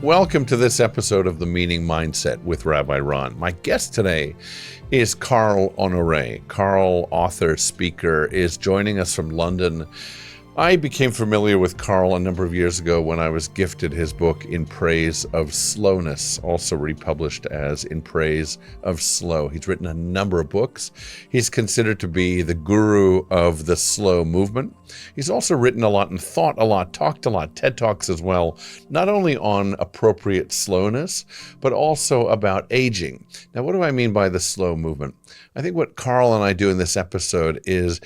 Welcome to this episode of The Meaning Mindset with Rabbi Ron. My guest today is Carl Honoré. Carl, author, speaker, is joining us from London. I became familiar with Carl a number of years ago when I was gifted his book In Praise of Slowness, also republished as In Praise of Slow. He's written a number of books. He's considered to be the guru of the slow movement. He's also written a lot and thought a lot, talked a lot, TED Talks as well, not only on appropriate slowness, but also about aging. Now, what do I mean by the slow movement? I think what Carl and I do in this episode is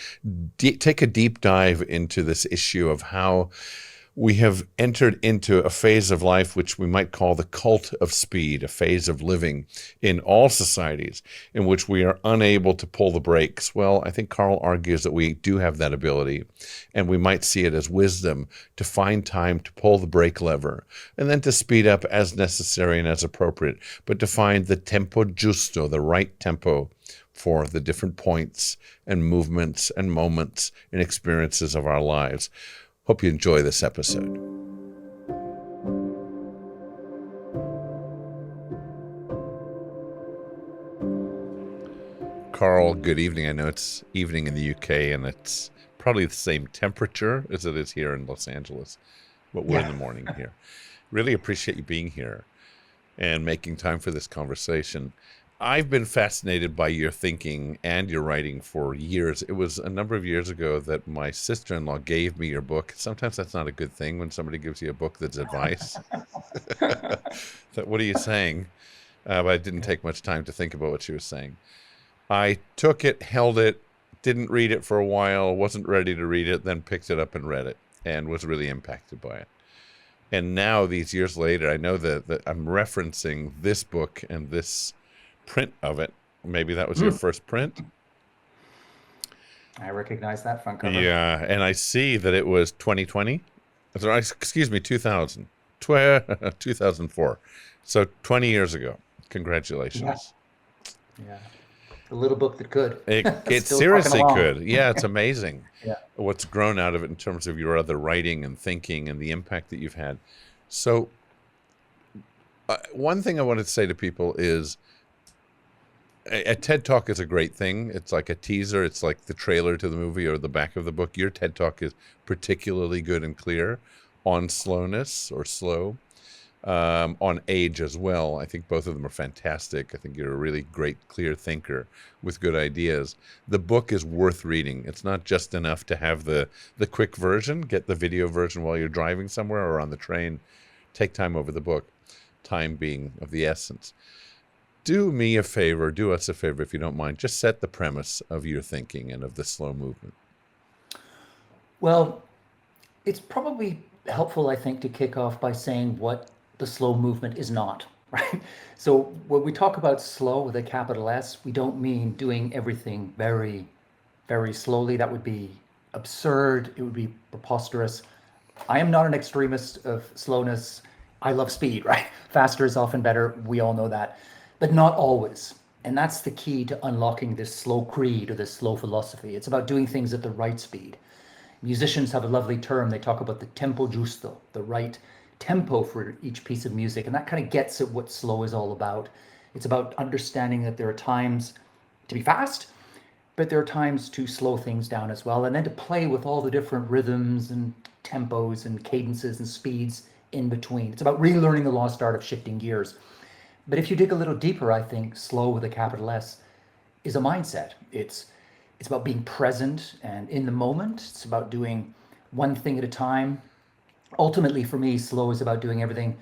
take a deep dive into this issue of how we have entered into a phase of life which we might call the cult of speed, a phase of living in all societies in which we are unable to pull the brakes. Well, I think Carl argues that we do have that ability, and we might see it as wisdom to find time to pull the brake lever and then to speed up as necessary and as appropriate, but to find the tempo giusto, the right tempo for the different points and movements and moments and experiences of our lives. Hope you enjoy this episode. Carl, good evening. I know it's evening in the UK and it's probably the same temperature as it is here in Los Angeles, but we're in the morning here. Really appreciate you being here and making time for this conversation. I've been fascinated by your thinking and your writing for years. It was a number of years ago that my sister-in-law gave me your book. Sometimes that's not a good thing when somebody gives you a book that's advice. That, what are you saying? But I didn't take much time to think about what she was saying. I took it, held it, didn't read it for a while, wasn't ready to read it, then picked it up and read it and was really impacted by it. And now, these years later, I know that I'm referencing this book and this print of it. Maybe that was your first print. I recognize that front cover. Yeah, and I see that it was 2020. Excuse me, 2004. So 20 years ago. Congratulations. Yeah. The little book that could. It Still seriously trucking could. along. Yeah, it's amazing Yeah. what's grown out of it in terms of your other writing and thinking and the impact that you've had. So one thing I wanted to say to people is, a TED Talk is a great thing. It's like a teaser. It's like the trailer to the movie or the back of the book. Your TED Talk is particularly good and clear on slowness or slow, on age as well. I think both of them are fantastic. I think you're a really great, clear thinker with good ideas. The book is worth reading. It's not just enough to have the quick version, get the video version while you're driving somewhere or on the train. Take time over the book, time being of the essence. Do me a favor, do us a favor if you don't mind, just set the premise of your thinking and of the slow movement. Well, it's probably helpful, I think, to kick off by saying what the slow movement is not, right? So when we talk about slow with a capital S, we don't mean doing everything very, very slowly. That would be absurd. It would be preposterous. I am not an extremist of slowness. I love speed, right? Faster is often better. We all know that. But not always. And that's the key to unlocking this slow creed or this slow philosophy. It's about doing things at the right speed. Musicians have a lovely term. They talk about the tempo giusto, the right tempo for each piece of music. And that kind of gets at what slow is all about. It's about understanding that there are times to be fast, but there are times to slow things down as well. And then to play with all the different rhythms and tempos and cadences and speeds in between. It's about relearning the lost art of shifting gears. But if you dig a little deeper, I think slow with a capital S is a mindset. It's about being present and in the moment. It's about doing one thing at a time. Ultimately, for me, slow is about doing everything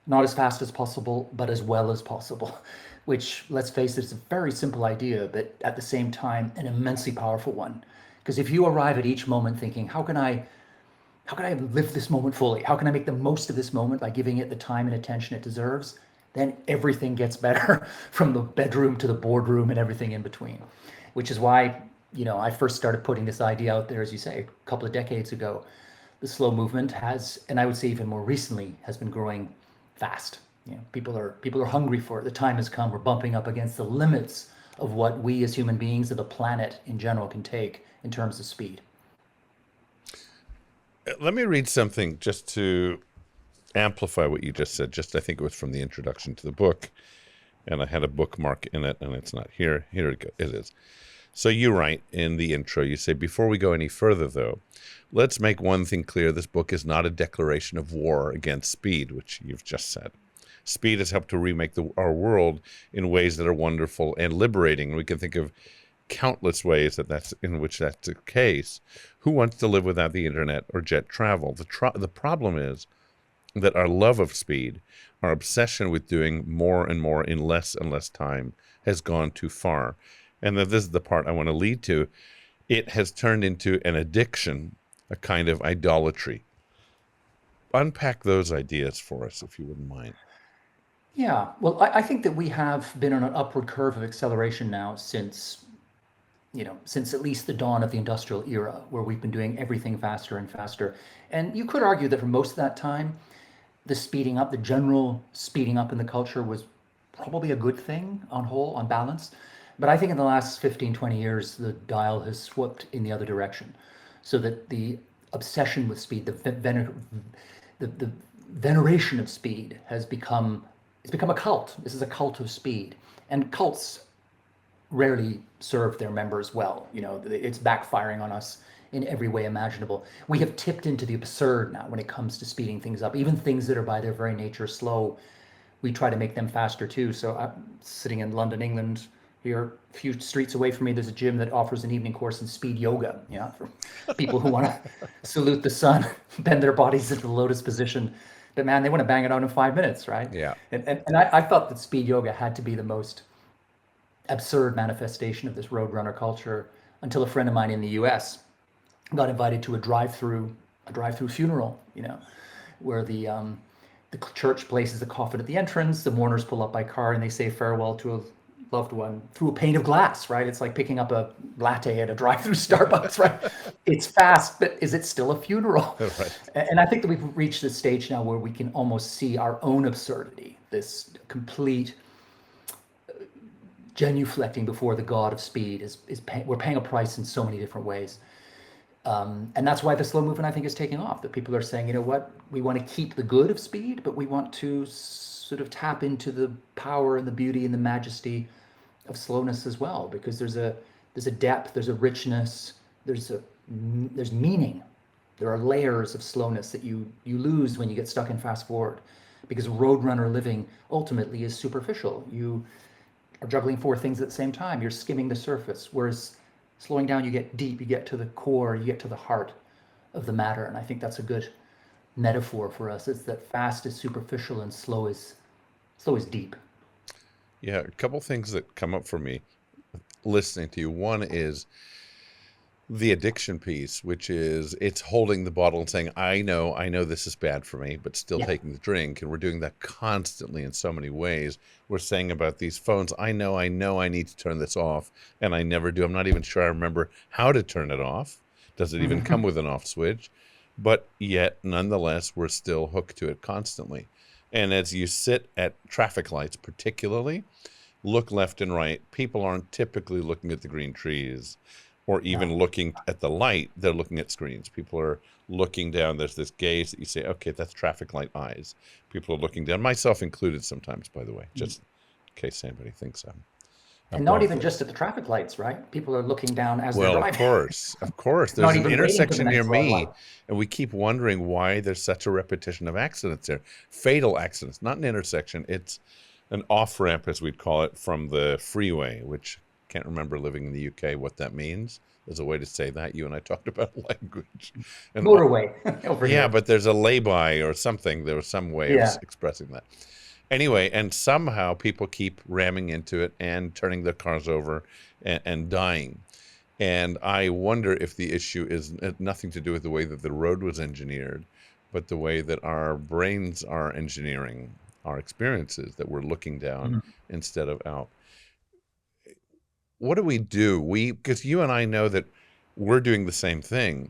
not as fast as possible, but as well as possible, which, let's face it, is a very simple idea, but at the same time, an immensely powerful one. Because if you arrive at each moment thinking, how can I live this moment fully? How can I make the most of this moment by giving it the time and attention it deserves? Then everything gets better from the bedroom to the boardroom and everything in between, which is why, I first started putting this idea out there, as you say, a couple of decades ago. The slow movement has, and I would say even more recently, has been growing fast. People are hungry for it. The time has come. We're bumping up against the limits of what we as human beings of the planet in general can take in terms of speed. Let me read something just to amplify what you just said. Just I think it was from the introduction to the book, and I had a bookmark in it, and it's not here. Here it is. So you write in the intro, you say, before we go any further, though, let's make one thing clear. This book is not a declaration of war against speed, which you've just said. Speed has helped to remake our world in ways that are wonderful and liberating. We can think of countless ways in which that's the case. Who wants to live without the internet or jet travel? The problem is that our love of speed, our obsession with doing more and more in less and less time has gone too far. And that this is the part I want to lead to. It has turned into an addiction, a kind of idolatry. Unpack those ideas for us, if you wouldn't mind. Yeah, well, I think that we have been on an upward curve of acceleration now since, since at least the dawn of the industrial era, where we've been doing everything faster and faster. And you could argue that for most of that time, the speeding up, the general speeding up in the culture was probably a good thing on balance. But I think in the last 15, 20 years, the dial has swept in the other direction. So that the obsession with speed, the veneration of speed it's become a cult. This is a cult of speed. And cults rarely serve their members well. It's backfiring on us in every way imaginable. We have tipped into the absurd now when it comes to speeding things up. Even things that are by their very nature slow, we try to make them faster too. So I'm sitting in London, England. Here, a few streets away from me, there's a gym that offers an evening course in speed yoga, for people who want to salute the sun, bend their bodies into the lotus position. But man, they want to bang it out in 5 minutes, right? Yeah. And I thought that speed yoga had to be the most absurd manifestation of this roadrunner culture until a friend of mine in the US got invited to a drive-through funeral, where the church places the coffin at the entrance, the mourners pull up by car, and they say farewell to a loved one through a pane of glass, right? It's like picking up a latte at a drive-through Starbucks, right? It's fast, but is it still a funeral? Right. And I think that we've reached this stage now where we can almost see our own absurdity, this complete genuflecting before the god of speed we're paying a price in so many different ways. And that's why the slow movement, I think, is taking off. That people are saying, you know what, we want to keep the good of speed, but we want to sort of tap into the power and the beauty and the majesty of slowness as well, because there's a depth, there's a richness, there's meaning. There are layers of slowness that you lose when you get stuck in fast forward, because roadrunner living ultimately is superficial. You are juggling four things at the same time. You're skimming the surface, whereas slowing down, you get deep, you get to the core, you get to the heart of the matter. And I think that's a good metaphor for us. It's that fast is superficial and slow is deep. Yeah, a couple things that come up for me listening to you. One is the addiction piece, which is it's holding the bottle and saying, I know this is bad for me, but still taking the drink. And we're doing that constantly in so many ways. We're saying about these phones, I know I need to turn this off, and I never do. I'm not even sure I remember how to turn it off. Does it even come with an off switch? But yet, nonetheless, we're still hooked to it constantly. And as you sit at traffic lights, particularly, look left and right. People aren't typically looking at the green trees or even looking at the light. They're looking at screens. People are looking down. There's this gaze that you say, okay, that's traffic light eyes. People are looking down, myself included sometimes, by the way, just in case anybody thinks I'm and not even just at the traffic lights, right? People are looking down as they're driving. Of course. There's an intersection near me, and we keep wondering why there's such a repetition of accidents there. Fatal accidents, not an intersection. It's an off-ramp, as we'd call it, from the freeway, which I can't remember living in the UK what that means. There's a way to say that. You and I talked about language. And motorway over here. Yeah, but there's a lay-by or something. There was some way of expressing that. Anyway, and somehow people keep ramming into it and turning their cars over and dying. And I wonder if the issue is nothing to do with the way that the road was engineered, but the way that our brains are engineering our experiences, that we're looking down instead of out. What do we do? Because you and I know that we're doing the same thing.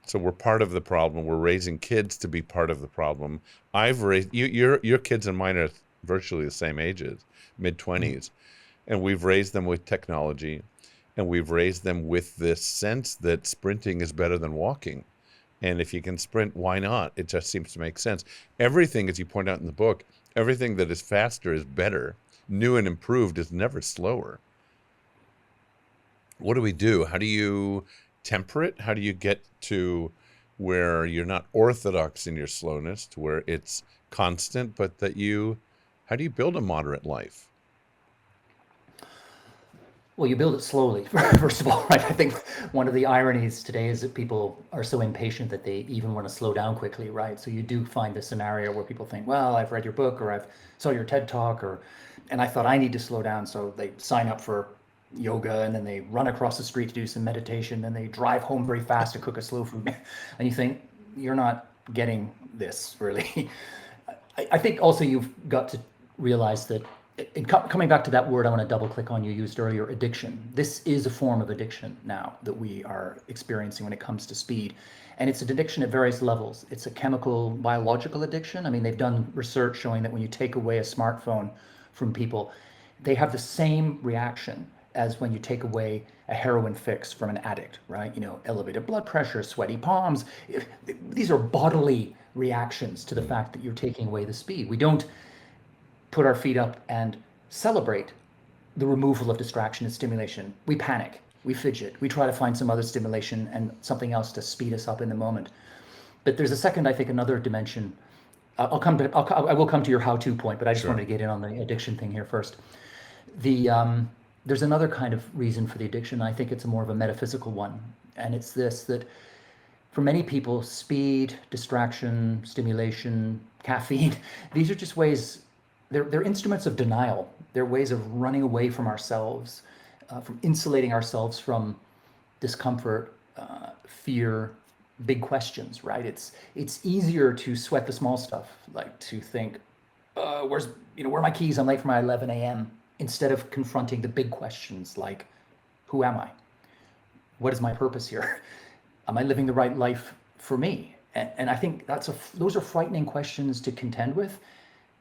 So we're part of the problem. We're raising kids to be part of the problem. I've raised your kids and mine are virtually the same ages, mid-20s, and we've raised them with technology, and we've raised them with this sense that sprinting is better than walking, And if you can sprint, why not? It just seems to make sense. Everything, as you point out in the book, everything that is faster is better. New and improved is never slower. What do we do? How do you temper it? How do you get to where you're not orthodox in your slowness, to where it's constant, but how do you build a moderate life? Well, you build it slowly, first of all, right? I think one of the ironies today is that people are so impatient that they even want to slow down quickly, right? So you do find the scenario where people think, well, I've read your book or I've saw your TED talk and I thought I need to slow down. So they sign up for yoga and then they run across the street to do some meditation and they drive home very fast to cook a slow food. And you think, you're not getting this really. I think also you've got to realize that coming back to that word I want to double click on you used earlier, addiction. This is a form of addiction now that we are experiencing when it comes to speed. And it's an addiction at various levels. It's a chemical, biological addiction. I mean, they've done research showing that when you take away a smartphone from people, they have the same reaction as when you take away a heroin fix from an addict, right? You know, elevated blood pressure, sweaty palms. These are bodily reactions to the fact that you're taking away the speed. We don't put our feet up and celebrate the removal of distraction and stimulation. We panic, we fidget, we try to find some other stimulation and something else to speed us up in the moment. But there's a second, I think, another dimension. I will come to your how-to point, but I just wanted to get in on the addiction thing here first. There's another kind of reason for the addiction. I think it's more of a metaphysical one. And it's this, that for many people, speed, distraction, stimulation, caffeine, these are just ways, they're instruments of denial. They're ways of running away from ourselves, from insulating ourselves from discomfort, fear, big questions, right? It's easier to sweat the small stuff, like to think, where are my keys? I'm late for my 11 a.m. instead of confronting the big questions like, who am I? What is my purpose here? Am I living the right life for me? And I think those are frightening questions to contend with,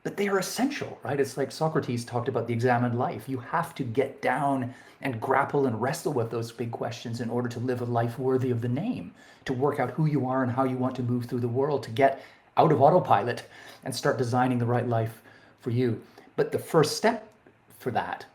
but they are essential, right? It's like Socrates talked about the examined life. You have to get down and grapple and wrestle with those big questions in order to live a life worthy of the name, to work out who you are and how you want to move through the world, to get out of autopilot and start designing the right life for you. But the first step for that,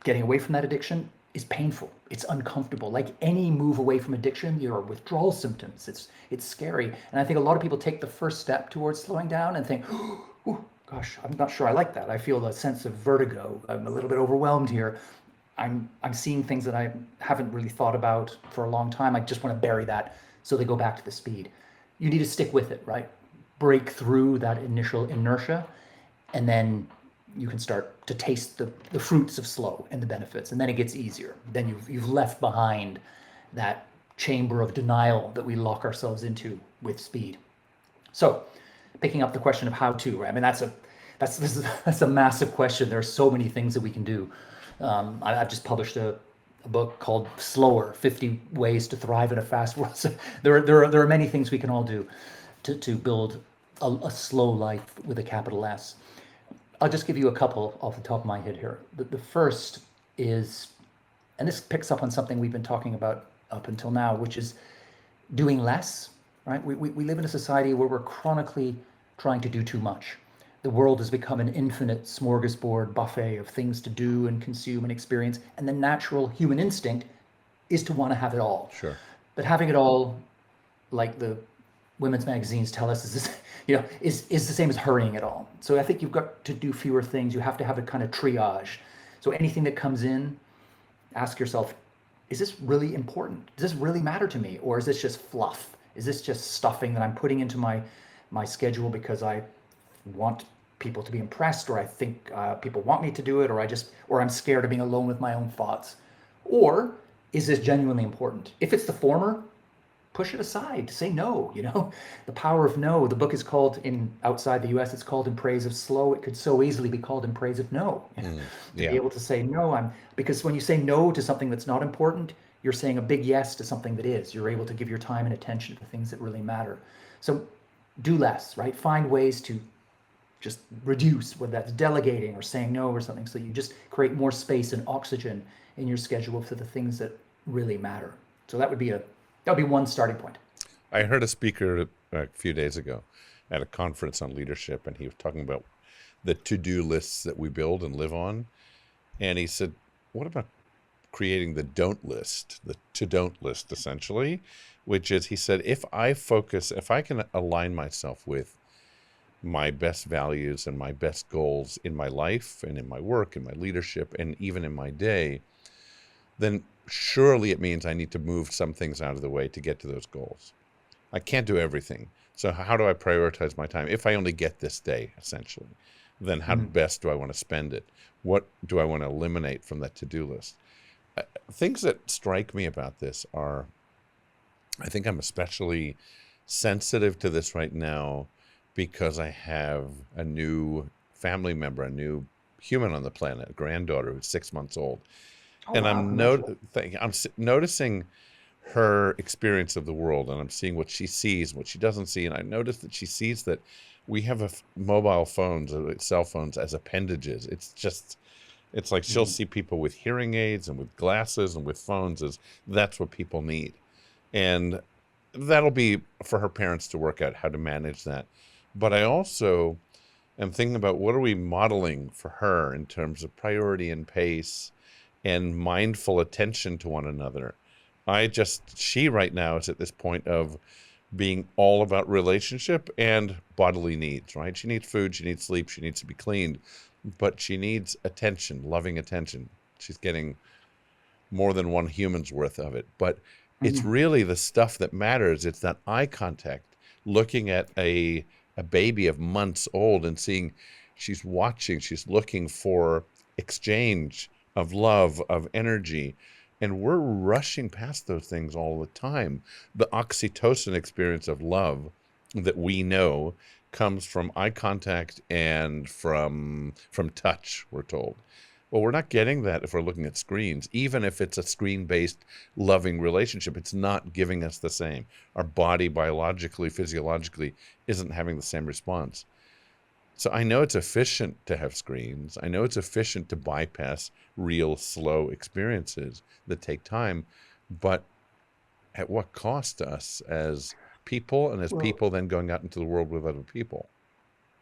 getting away from that addiction, is painful. It's uncomfortable. Like any move away from addiction, there are withdrawal symptoms. It's scary. And I think a lot of people take the first step towards slowing down and think, oh, gosh, I'm not sure I like that. I feel a sense of vertigo. I'm a little bit overwhelmed here. I'm seeing things that I haven't really thought about for a long time. I just want to bury that. So they go back to the speed. You need to stick with it, right? Break through that initial inertia, and then you can start to taste the fruits of slow and the benefits, and then it gets easier. Then you've left behind that chamber of denial that we lock ourselves into with speed. So, picking up the question of how to, right? I mean, that's a massive question. There are so many things that we can do. I've just published a book called Slower: 50 Ways to Thrive in a Fast World. So there are many things we can all do to build a slow life with a capital S. I'll just give you a couple off the top of my head here. The first is, and this picks up on something we've been talking about up until now, which is doing less, right? We live in a society where we're chronically trying to do too much. The world has become an infinite smorgasbord buffet of things to do and consume and experience, and the natural human instinct is to want to have it all. Sure. But having it all, like the women's magazines tell us, is the same as hurrying it all. So I think you've got to do fewer things. You have to have a kind of triage. So anything that comes in, ask yourself, is this really important? Does this really matter to me? Or is this just fluff? Is this just stuffing that I'm putting into my schedule because I want people to be impressed, or I think people want me to do it, or I'm scared of being alone with my own thoughts? Or is this genuinely important? If it's the former, push it aside, say no, the power of no. The book is called, outside the US, it's called In Praise of Slow. It could so easily be called In Praise of No. Yeah. To be able to say no, because when you say no to something that's not important, you're saying a big yes to something that is. You're able to give your time and attention to the things that really matter. So do less, right? Find ways to just reduce, whether that's delegating or saying no or something, so you just create more space and oxygen in your schedule for the things that really matter. So that would be one starting point. I heard a speaker a few days ago at a conference on leadership, and he was talking about the to-do lists that we build and live on. And he said, what about creating the don't list, the to don't list, essentially, which is, he said, if I can align myself with my best values and my best goals in my life and in my work, in my leadership, and even in my day, then surely it means I need to move some things out of the way to get to those goals. I can't do everything. So how do I prioritize my time? If I only get this day, essentially, then how Mm. best do I want to spend it? What do I want to eliminate from that to-do list? Things that strike me about this are, I think I'm especially sensitive to this right now because I have a new family member, a new human on the planet, a granddaughter who's 6 months old. Oh And wow, congratulations. I'm noticing her experience of the world, and I'm seeing what she sees, what she doesn't see. And I noticed that she sees that we have mobile phones, cell phones as appendages. It's like she'll Mm. see people with hearing aids and with glasses and with phones as that's what people need. And that'll be for her parents to work out how to manage that. But I also am thinking about what are we modeling for her in terms of priority and pace and mindful attention to one another. She right now is at this point of being all about relationship and bodily needs, right? She needs food, she needs sleep, she needs to be cleaned, but she needs attention, loving attention. She's getting more than one human's worth of it. But it's Mm. really the stuff that matters. It's that eye contact, looking at a baby of months old and seeing she's watching, she's looking for exchange of love, of energy. And we're rushing past those things all the time. The oxytocin experience of love that we know comes from eye contact and from touch, we're told. Well, we're not getting that if we're looking at screens. Even if it's a screen-based loving relationship, it's not giving us the same. Our body biologically, physiologically isn't having the same response. So I know it's efficient to have screens. I know it's efficient to bypass real slow experiences that take time, but at what cost to us as people and as Well, people then going out into the world with other people?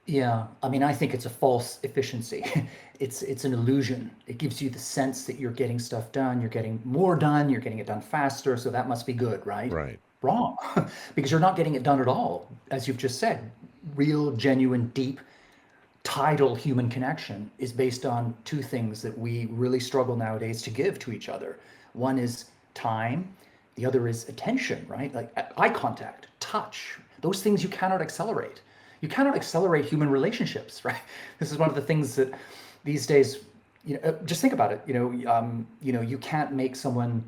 yeah, I mean, I think it's a false efficiency. It's an illusion. It gives you the sense that you're getting stuff done, you're getting more done, you're getting it done faster, so that must be good, right? Right, Wrong. Because you're not getting it done at all. As you've just said, real, genuine, deep, tidal human connection is based on two things that we really struggle nowadays to give to each other. One is time, the other is attention, right? Like eye contact, touch, those things you cannot accelerate. You cannot accelerate human relationships, right? This is one of the things that these days, just think about it. You can't make someone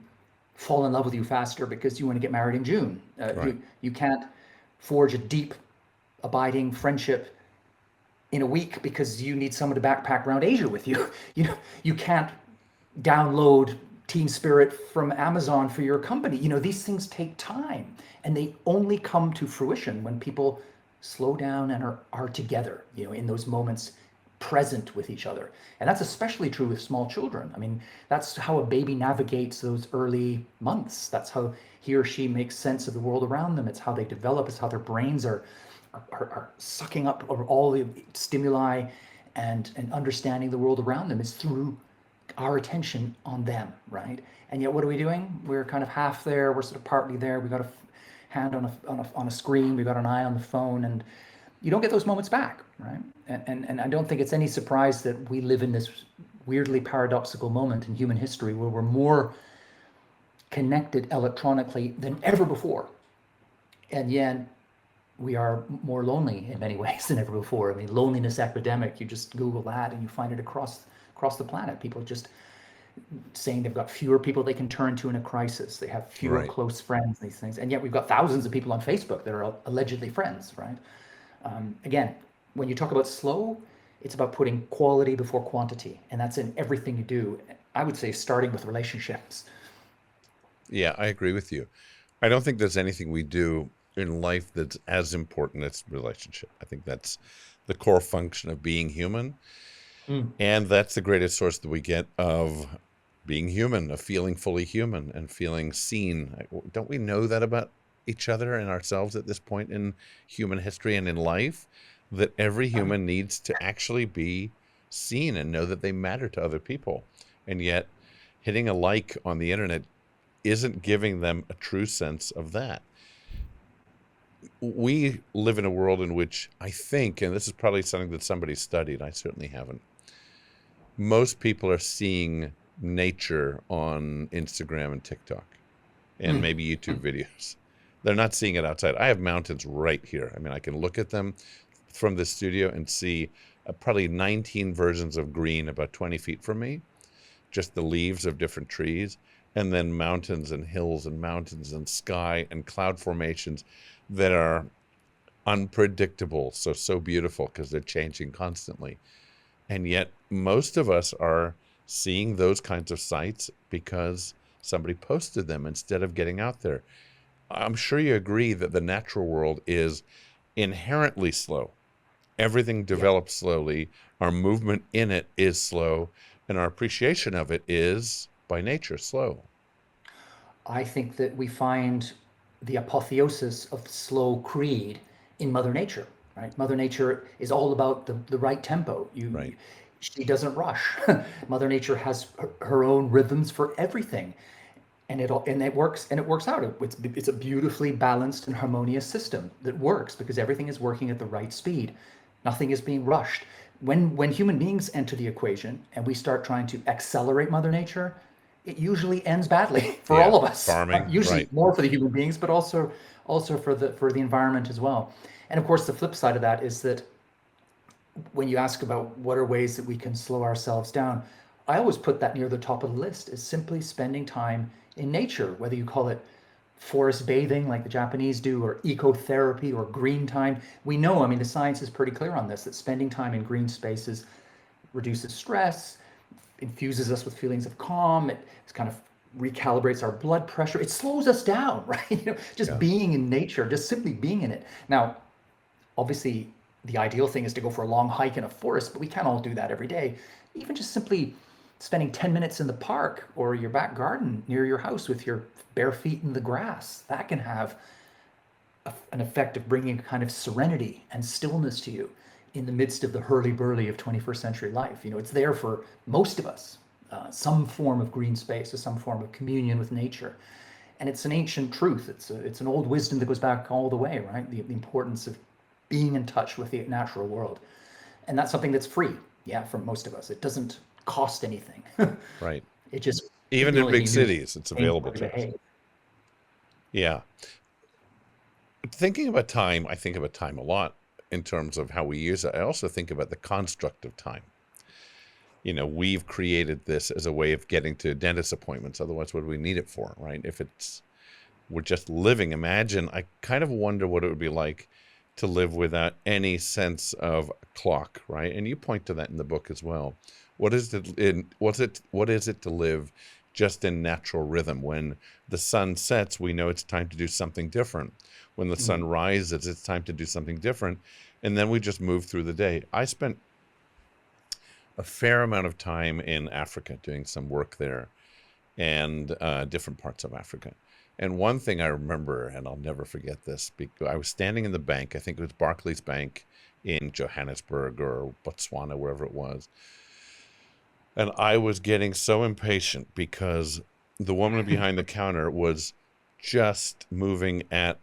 fall in love with you faster because you want to get married in June. right. You can't forge a deep, abiding friendship in a week because you need someone to backpack around Asia with you. You can't download Team Spirit from Amazon for your company. These things take time, and they only come to fruition when people slow down and are together, in those moments present with each other. And that's especially true with small children. I mean, that's how a baby navigates those early months. That's how he or she makes sense of the world around them. It's how they develop. It's how their brains are sucking up all the stimuli and understanding the world around them is through our attention on them, right? And yet, what are we doing? We're kind of half there. We're sort of partly there. We got a hand on a screen. We got an eye on the phone, and you don't get those moments back, right? And I don't think it's any surprise that we live in this weirdly paradoxical moment in human history where we're more connected electronically than ever before, and yet we are more lonely in many ways than ever before. I mean, loneliness epidemic. You just Google that, and you find it across the planet. People just saying they've got fewer people they can turn to in a crisis. They have fewer Right. close friends. These things, and yet we've got thousands of people on Facebook that are allegedly friends, right? Again, when you talk about slow, it's about putting quality before quantity, and that's in everything you do. I would say starting with relationships. Yeah, I agree with you. I don't think there's anything we do in life that's as important as relationship. I think that's the core function of being human. Mm. And that's the greatest source that we get of being human, of feeling fully human and feeling seen. Don't we know that about each other and ourselves at this point in human history and in life, that every human needs to actually be seen and know that they matter to other people. And yet hitting a like on the internet isn't giving them a true sense of that. We live in a world in which I think, and this is probably something that somebody studied, I certainly haven't, most people are seeing nature on Instagram and TikTok and maybe YouTube videos. They're not seeing it outside. I have mountains right here. I mean, I can look at them from the studio and see probably 19 versions of green about 20 feet from me, just the leaves of different trees, and then mountains and hills and mountains and sky and cloud formations that are unpredictable, so beautiful because they're changing constantly. And yet most of us are seeing those kinds of sights because somebody posted them instead of getting out there. I'm sure you agree that the natural world is inherently slow. Everything develops slowly. Our movement in it is slow, and our appreciation of it is, by nature, slow. I think that we find the apotheosis of the slow creed in Mother Nature, right? Mother Nature is all about the right tempo. Right. She doesn't rush. Mother Nature has her own rhythms for everything, and it works out. It's a beautifully balanced and harmonious system that works because everything is working at the right speed. Nothing is being rushed. When human beings enter the equation and we start trying to accelerate Mother Nature, it usually ends badly for all of us. Farming, Usually right. more for the human beings, but also for the environment as well. And of course, the flip side of that is that when you ask about what are ways that we can slow ourselves down, I always put that near the top of the list is simply spending time in nature, whether you call it forest bathing like the Japanese do, or ecotherapy, or green time. We know, I mean, the science is pretty clear on this, that spending time in green spaces reduces stress, infuses us with feelings of calm. It kind of recalibrates our blood pressure. It slows us down, right? Just being in nature, just simply being in it. Now, obviously, the ideal thing is to go for a long hike in a forest, but we can't all do that every day. Even just simply spending 10 minutes in the park or your back garden near your house with your bare feet in the grass, that can have an effect of bringing a kind of serenity and stillness to you in the midst of the hurly-burly of 21st century life. It's there for most of us, some form of green space or some form of communion with nature. And it's an ancient truth. It's an old wisdom that goes back all the way, right? The importance of being in touch with the natural world. And that's something that's free, for most of us. It doesn't cost anything. Right. It just, even in big cities, it's available to us. Yeah. Thinking about time, I think about time a lot in terms of how we use it. I also think about the construct of time. We've created this as a way of getting to dentist appointments. Otherwise, what do we need it for, right? If we're just living, imagine, I kind of wonder what it would be like to live without any sense of clock, right? And you point to that in the book as well. What is it to live just in natural rhythm? When the sun sets, we know it's time to do something different. When the sun rises, it's time to do something different. And then we just move through the day. I spent a fair amount of time in Africa doing some work there, and different parts of Africa. And one thing I remember, and I'll never forget this, because I was standing in the bank, I think it was Barclays Bank in Johannesburg or Botswana, wherever it was. And I was getting so impatient because the woman behind the counter was just moving at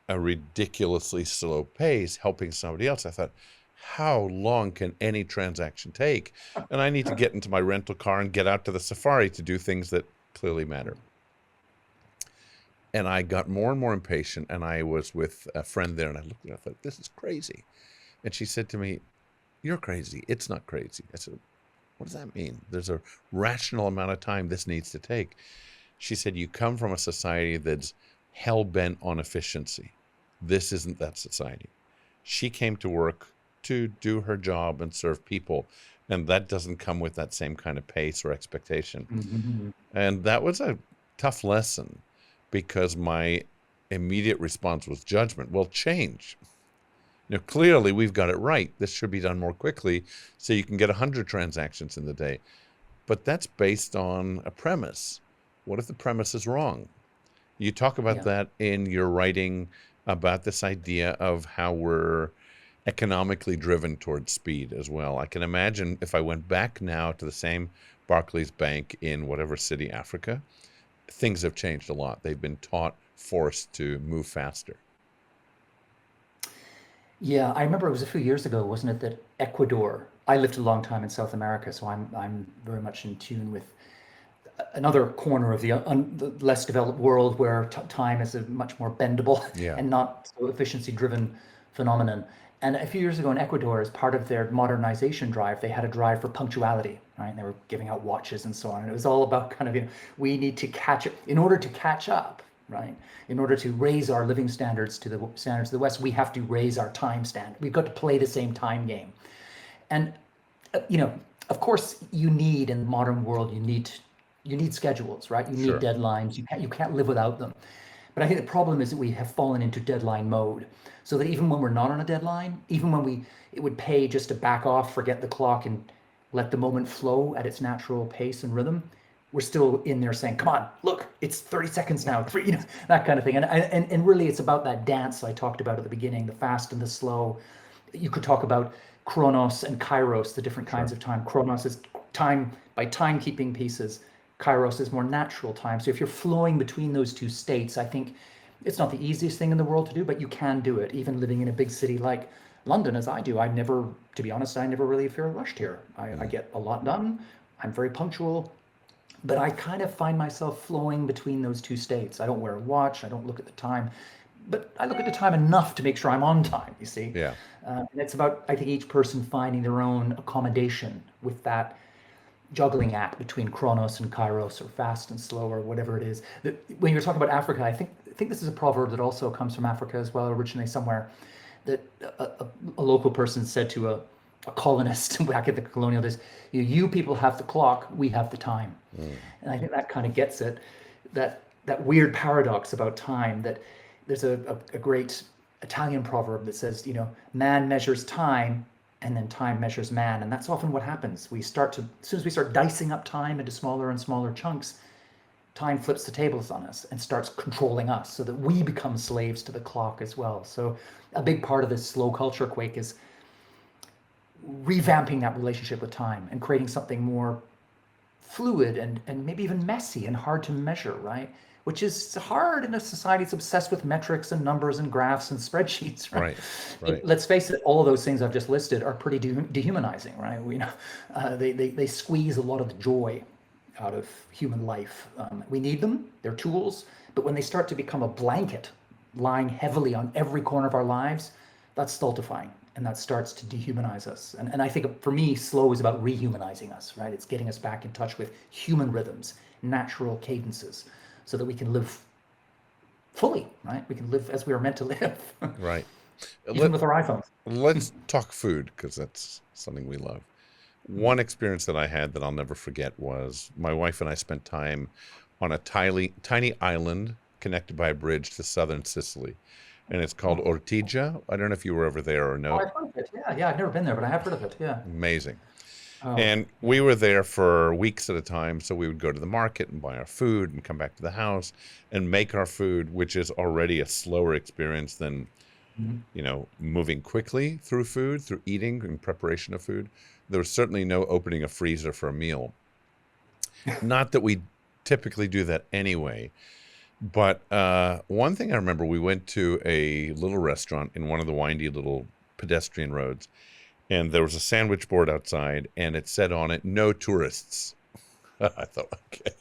a ridiculously slow pace, helping somebody else. I thought, how long can any transaction take? And I need to get into my rental car and get out to the safari to do things that clearly matter. And I got more and more impatient, and I was with a friend there, and I looked at her, I thought, this is crazy. And she said to me, you're crazy. It's not crazy. I said, what does that mean? There's a rational amount of time this needs to take. She said, you come from a society that's hell-bent on efficiency. This isn't that society. She came to work to do her job and serve people, and that doesn't come with that same kind of pace or expectation. Mm-hmm. And that was a tough lesson, because my immediate response was judgment. Well, change. Clearly we've got it right. This should be done more quickly so you can get 100 transactions in the day. But that's based on a premise. What if the premise is wrong? You talk about Yeah. that in your writing about this idea of how we're economically driven towards speed as well. I can imagine if I went back now to the same Barclays Bank in whatever city, Africa, things have changed a lot. They've been forced to move faster. Yeah, I remember it was a few years ago, wasn't it, that Ecuador, I lived a long time in South America, so I'm very much in tune with another corner of the less developed world where time is a much more bendable Yeah, and not so efficiency driven phenomenon. And a few years ago in Ecuador, as part of their modernization drive, they had a drive for punctuality, right? And they were giving out watches and so on. And it was all about kind of, we need to catch up. In order to catch up, right? In order to raise our living standards to the standards of the West, we have to raise our time standard. We've got to play the same time game. And you know, of course, you need in the modern world, you need schedules, right? You need sure. deadlines. You can't live without them. But I think the problem is that we have fallen into deadline mode, so that even when we're not on a deadline, even when it would pay just to back off, forget the clock, and let the moment flow at its natural pace and rhythm, we're still in there saying, "Come on, look, it's 30 seconds now," that kind of thing. And really, it's about that dance I talked about at the beginning, the fast and the slow. You could talk about chronos and kairos, the different kinds Sure. of time. Chronos is time by timekeeping pieces. Kairos is more natural time. So if you're flowing between those two states, I think it's not the easiest thing in the world to do, but you can do it, even living in a big city like London, as I do. To be honest, I never really feel rushed here. I Mm. get a lot done. I'm very punctual, but I kind of find myself flowing between those two states. I don't wear a watch. I don't look at the time, but I look at the time enough to make sure I'm on time, you see? Yeah. And it's about, I think, each person finding their own accommodation with that juggling act between chronos and kairos, or fast and slow, or whatever it is. When you were talking about Africa, I think this is a proverb that also comes from Africa as well, originally somewhere, that a local person said to a colonist back at the colonial days, you people have the clock, we have the time. Mm. And I think that kind of gets it, that weird paradox about time, that there's a great Italian proverb that says, man measures time and then time measures man. And that's often what happens. As soon as we start dicing up time into smaller and smaller chunks, time flips the tables on us and starts controlling us, so that we become slaves to the clock as well. So a big part of this slow culture quake is revamping that relationship with time and creating something more fluid and maybe even messy and hard to measure, right? Which is hard in a society that's obsessed with metrics and numbers and graphs and spreadsheets, right? Right. Right. Let's face it, all of those things I've just listed are pretty dehumanizing, right? They squeeze a lot of the joy out of human life. We need them, they're tools, but when they start to become a blanket lying heavily on every corner of our lives, that's stultifying, and that starts to dehumanize us. And I think for me, slow is about rehumanizing us, right? It's getting us back in touch with human rhythms, natural cadences, so that we can live fully, right? We can live as we are meant to live, Right. even Let, with our iPhones. let's talk food because that's something we love. One experience that I had that I'll never forget was my wife and I spent time on a tiny island connected by a bridge to southern Sicily, and it's called Oh, Ortigia. I don't know if you were ever there or oh, know. I've heard of it. Yeah, yeah, I've never been there, but I have heard of it. Yeah. Amazing. Oh, And we were there for weeks at a time. So we would go to the market and buy our food and come back to the house and make our food, which is already a slower experience than, mhm. moving quickly through food, through eating and preparation of food. There was certainly no opening a freezer for a meal. Not that we typically do that anyway. But one thing I remember, we went to a little restaurant in one of the windy little pedestrian roads, and there was a sandwich board outside, and it said on it, "No tourists." I thought, okay,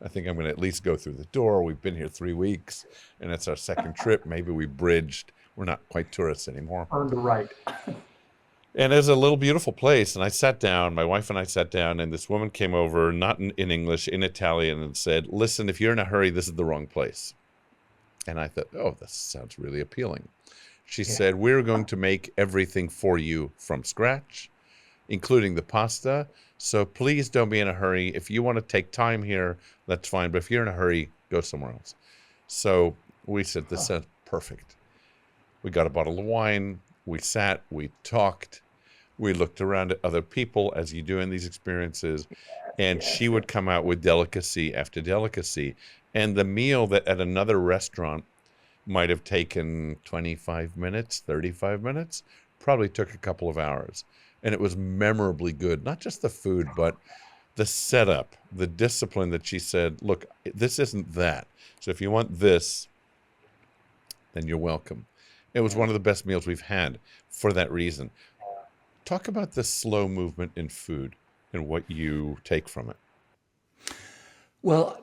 I think I'm going to at least go through the door. We've been here 3 weeks, and it's our second trip. Maybe we bridged. We're not quite tourists anymore. Earned the right. And it's a little beautiful place. And I sat down, my wife and I sat down, and this woman came over, not in English, in Italian, and said, "Listen, if you're in a hurry, this is the wrong place." And I thought, oh, this sounds really appealing. She Yeah. said, "We're going to make everything for you from scratch, including the pasta. So please don't be in a hurry. If you want to take time here, that's fine. But if you're in a hurry, go somewhere else." So we said, this Huh. sounds perfect. We got a bottle of wine. We sat, we talked. We looked around at other people as you do in these experiences, and Yes, she yes. would come out with delicacy after delicacy. And the meal that at another restaurant might have taken 25 minutes, 35 minutes, probably took a couple of hours. And it was memorably good, not just the food, but the setup, the discipline that she said, look, this isn't that. So if you want this, then you're welcome. It was Yeah. one of the best meals we've had for that reason. Talk about the slow movement in food and what you take from it. Well,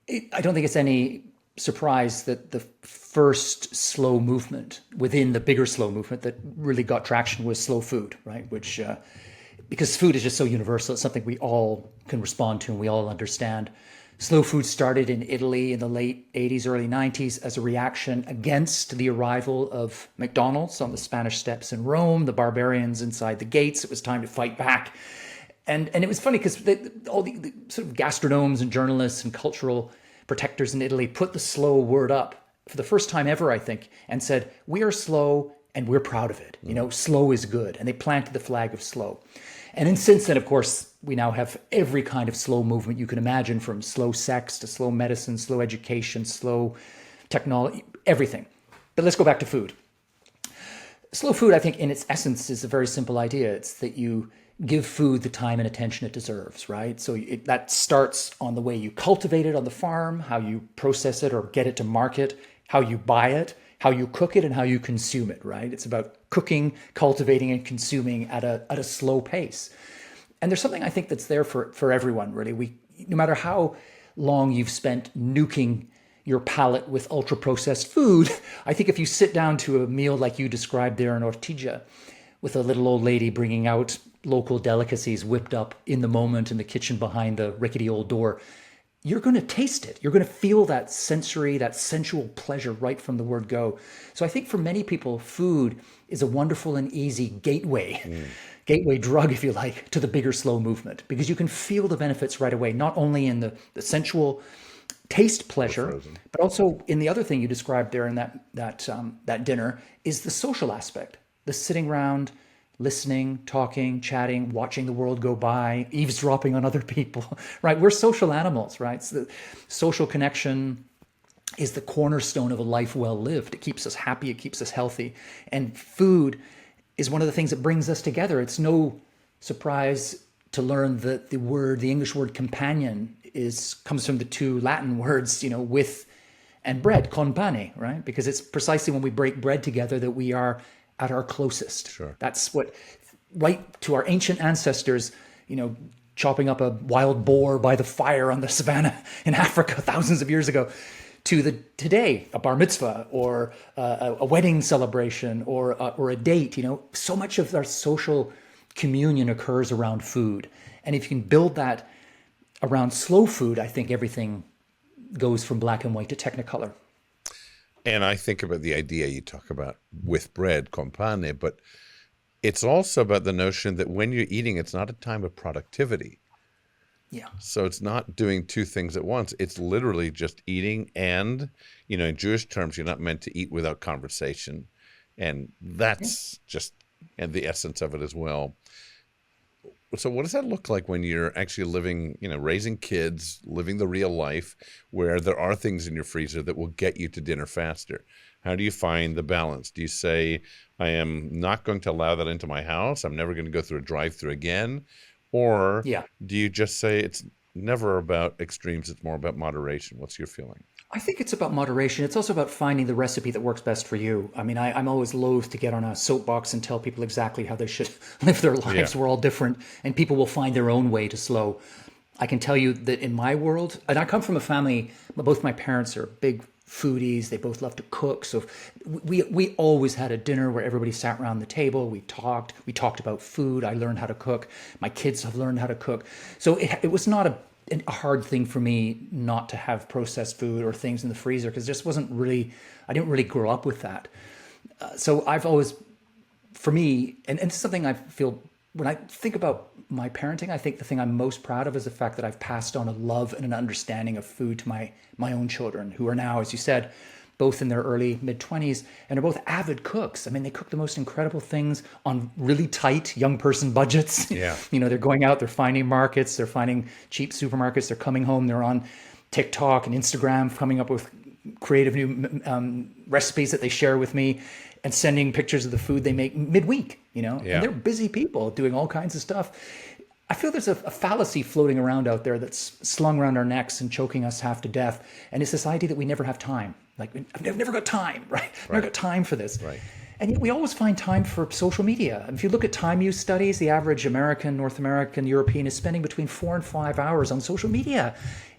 I don't think it's any surprise that the first slow movement within the bigger slow movement that really got traction was slow food, right? Which, because food is just so universal, it's something we all can respond to and we all understand. Slow food started in Italy in the late 80s, early 90s as a reaction against the arrival of McDonald's on the Spanish steps in Rome, the barbarians inside the gates. It was time to fight back. And it was funny because all the sort of gastronomes and journalists and cultural protectors in Italy put the slow word up for the first time ever, I think, and said, we are slow and we're proud of it. You know, slow is good. And they planted the flag of slow. And then since then, of course, we now have every kind of slow movement you can imagine, from slow sex to slow medicine, slow education, slow technology, everything. But let's go back to food. Slow food, I think, in its essence, is a very simple idea. It's that you give food the time and attention it deserves, right? So that starts on the way you cultivate it on the farm, how you process it or get it to market, how you buy it, how you cook it, and how you consume it, right? It's about cooking, cultivating, and consuming at a slow pace. And there's something I think that's there for everyone, really. No matter how long you've spent nuking your palate with ultra processed food, I think if you sit down to a meal like you described there in Ortigia, with a little old lady bringing out local delicacies whipped up in the moment in the kitchen behind the rickety old door, you're going to taste it. You're going to feel that sensory, that sensual pleasure right from the word go. So I think for many people, food is a wonderful and easy gateway drug, if you like, to the bigger slow movement, because you can feel the benefits right away, not only in the sensual taste We're pleasure, frozen. but also in the other thing you described there in that dinner is the social aspect, the sitting around, listening, talking, chatting, watching the world go by, eavesdropping on other people, right? We're social animals, right? So the social connection is the cornerstone of a life well lived. It keeps us happy, it keeps us healthy. And food is one of the things that brings us together. It's no surprise to learn that the English word companion comes from the two Latin words, with and bread, con pane, right? Because it's precisely when we break bread together that we are at our closest. Sure. That's what, right to our ancient ancestors, chopping up a wild boar by the fire on the savannah in Africa thousands of years ago, to today, a bar mitzvah or a wedding celebration or a date. So much of our social communion occurs around food. And if you can build that around slow food, I think everything goes from black and white to technicolor. And I think about the idea you talk about with bread, con pane, but it's also about the notion that when you're eating, it's not a time of productivity. Yeah. So it's not doing two things at once. It's literally just eating. And, in Jewish terms, you're not meant to eat without conversation. And that's just and the essence of it as well. So what does that look like when you're actually living, raising kids, living the real life, where there are things in your freezer that will get you to dinner faster? How do you find the balance? Do you say, I am not going to allow that into my house, I'm never going to go through a drive-through again? Or Yeah. do you just say it's never about extremes, it's more about moderation? What's your feeling? I think it's about moderation. It's also about finding the recipe that works best for you. I mean, I'm always loath to get on a soapbox and tell people exactly how they should live their lives. Yeah. We're all different, and people will find their own way to slow. I can tell you that in my world, and I come from a family, both my parents are big foodies. They both love to cook. So we always had a dinner where everybody sat around the table. We talked about food. I learned how to cook. My kids have learned how to cook. So it was not a hard thing for me not to have processed food or things in the freezer, because just wasn't really, I didn't really grow up with that. So I've always, for me, and it's something I feel when I think about my parenting, I think the thing I'm most proud of is the fact that I've passed on a love and an understanding of food to my own children, who are now, as you said, both in their early mid-20s, and are both avid cooks. I mean, they cook the most incredible things on really tight young person budgets. Yeah. They're going out, they're finding markets, they're finding cheap supermarkets, they're coming home, they're on TikTok and Instagram, coming up with creative new recipes that they share with me and sending pictures of the food they make midweek, Yeah. and they're busy people doing all kinds of stuff. I feel there's a fallacy floating around out there that's slung around our necks and choking us half to death. And it's this idea that we never have time. Like, I've never got time, right? I've never got time for this. Right. And yet we always find time for social media. And if you look at time use studies, the average American, North American, European is spending between 4 and 5 hours on social media.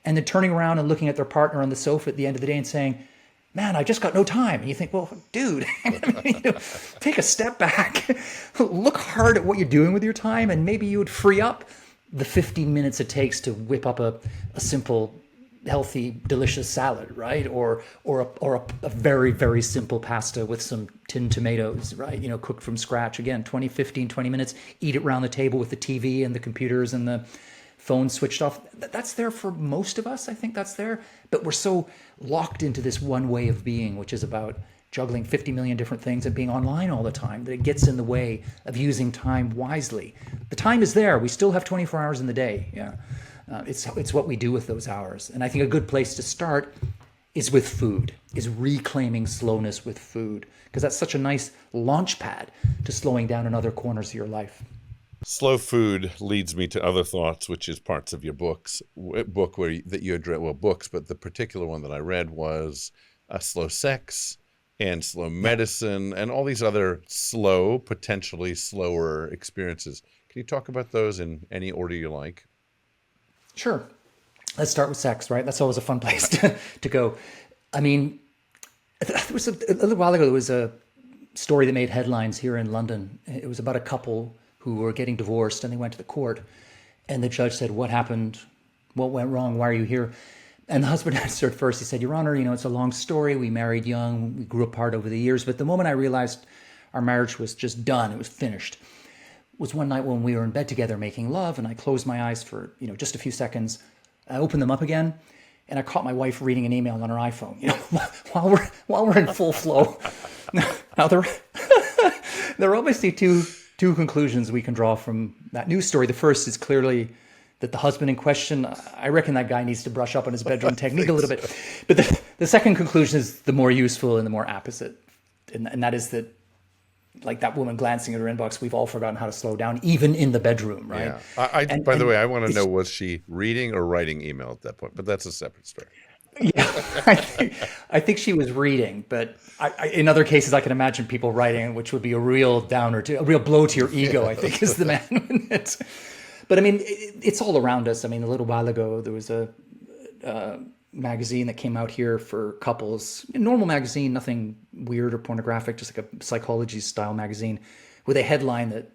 And then turning around and looking at their partner on the sofa at the end of the day and saying, man, I just got no time. And you think, well, dude, take a step back, look hard at what you're doing with your time, and maybe you would free up the 15 minutes it takes to whip up a simple, healthy, delicious salad, right? Or a very, very simple pasta with some tinned tomatoes, right? Cooked from scratch. Again, 20 minutes, eat it around the table with the TV and the computers and the phone switched off. That's there for most of us. I think that's there. But we're so locked into this one way of being, which is about juggling 50 million different things and being online all the time, that it gets in the way of using time wisely. The time is there. We still have 24 hours in the day. Yeah. It's what we do with those hours. And I think a good place to start is with food, is reclaiming slowness with food, because that's such a nice launch pad to slowing down in other corners of your life. Slow food leads me to other thoughts, which is parts of your book that you address. Well, books, but the particular one that I read was slow sex and slow medicine and all these other slow, potentially slower experiences. Can you talk about those in any order you like? Sure. Let's start with sex, right? That's always a fun place to go. I mean, there was a little while ago, there was a story that made headlines here in London. It was about a couple who were getting divorced, and they went to the court, and the judge said, what happened? What went wrong? Why are you here? And the husband answered first. He said, Your Honor, it's a long story. We married young. We grew apart over the years. But the moment I realized our marriage was just done, it was finished, was one night when we were in bed together making love, and I closed my eyes for, just a few seconds. I opened them up again, and I caught my wife reading an email on her iPhone, while we're in full flow. Now, there are obviously two conclusions we can draw from that news story. The first is clearly that the husband in question, I reckon that guy needs to brush up on his bedroom technique a little bit. But the second conclusion is the more useful and the more apposite. And that is that, like that woman glancing at her inbox, we've all forgotten how to slow down, even in the bedroom, right? Yeah. By the way, I want to know, was she reading or writing email at that point? But that's a separate story. Yeah, I think she was reading, but in other cases, I can imagine people writing, which would be a real downer, a real blow to your ego, I think, is the man. But I mean, it's all around us. I mean, a little while ago, there was a magazine that came out here for couples, a normal magazine, nothing weird or pornographic, just like a psychology style magazine, with a headline that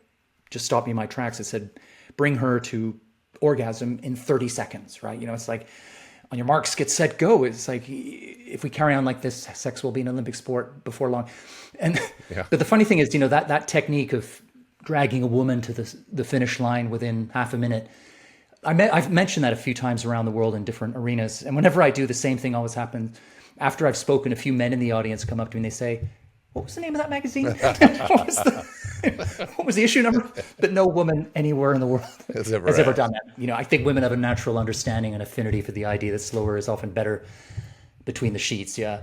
just stopped me in my tracks. It said, bring her to orgasm in 30 seconds, right? It's like, on your marks, get set, go. It's like, if we carry on like this, sex will be an Olympic sport before long. And But the funny thing is, that technique of dragging a woman to the finish line within half a minute, I've mentioned that a few times around the world in different arenas. And whenever I do, the same thing always happens. After I've spoken, a few men in the audience come up to me and they say, what was the name of that magazine? What was the issue number? But no woman anywhere in the world has ever done that. I think women have a natural understanding and affinity for the idea that slower is often better between the sheets. Yeah.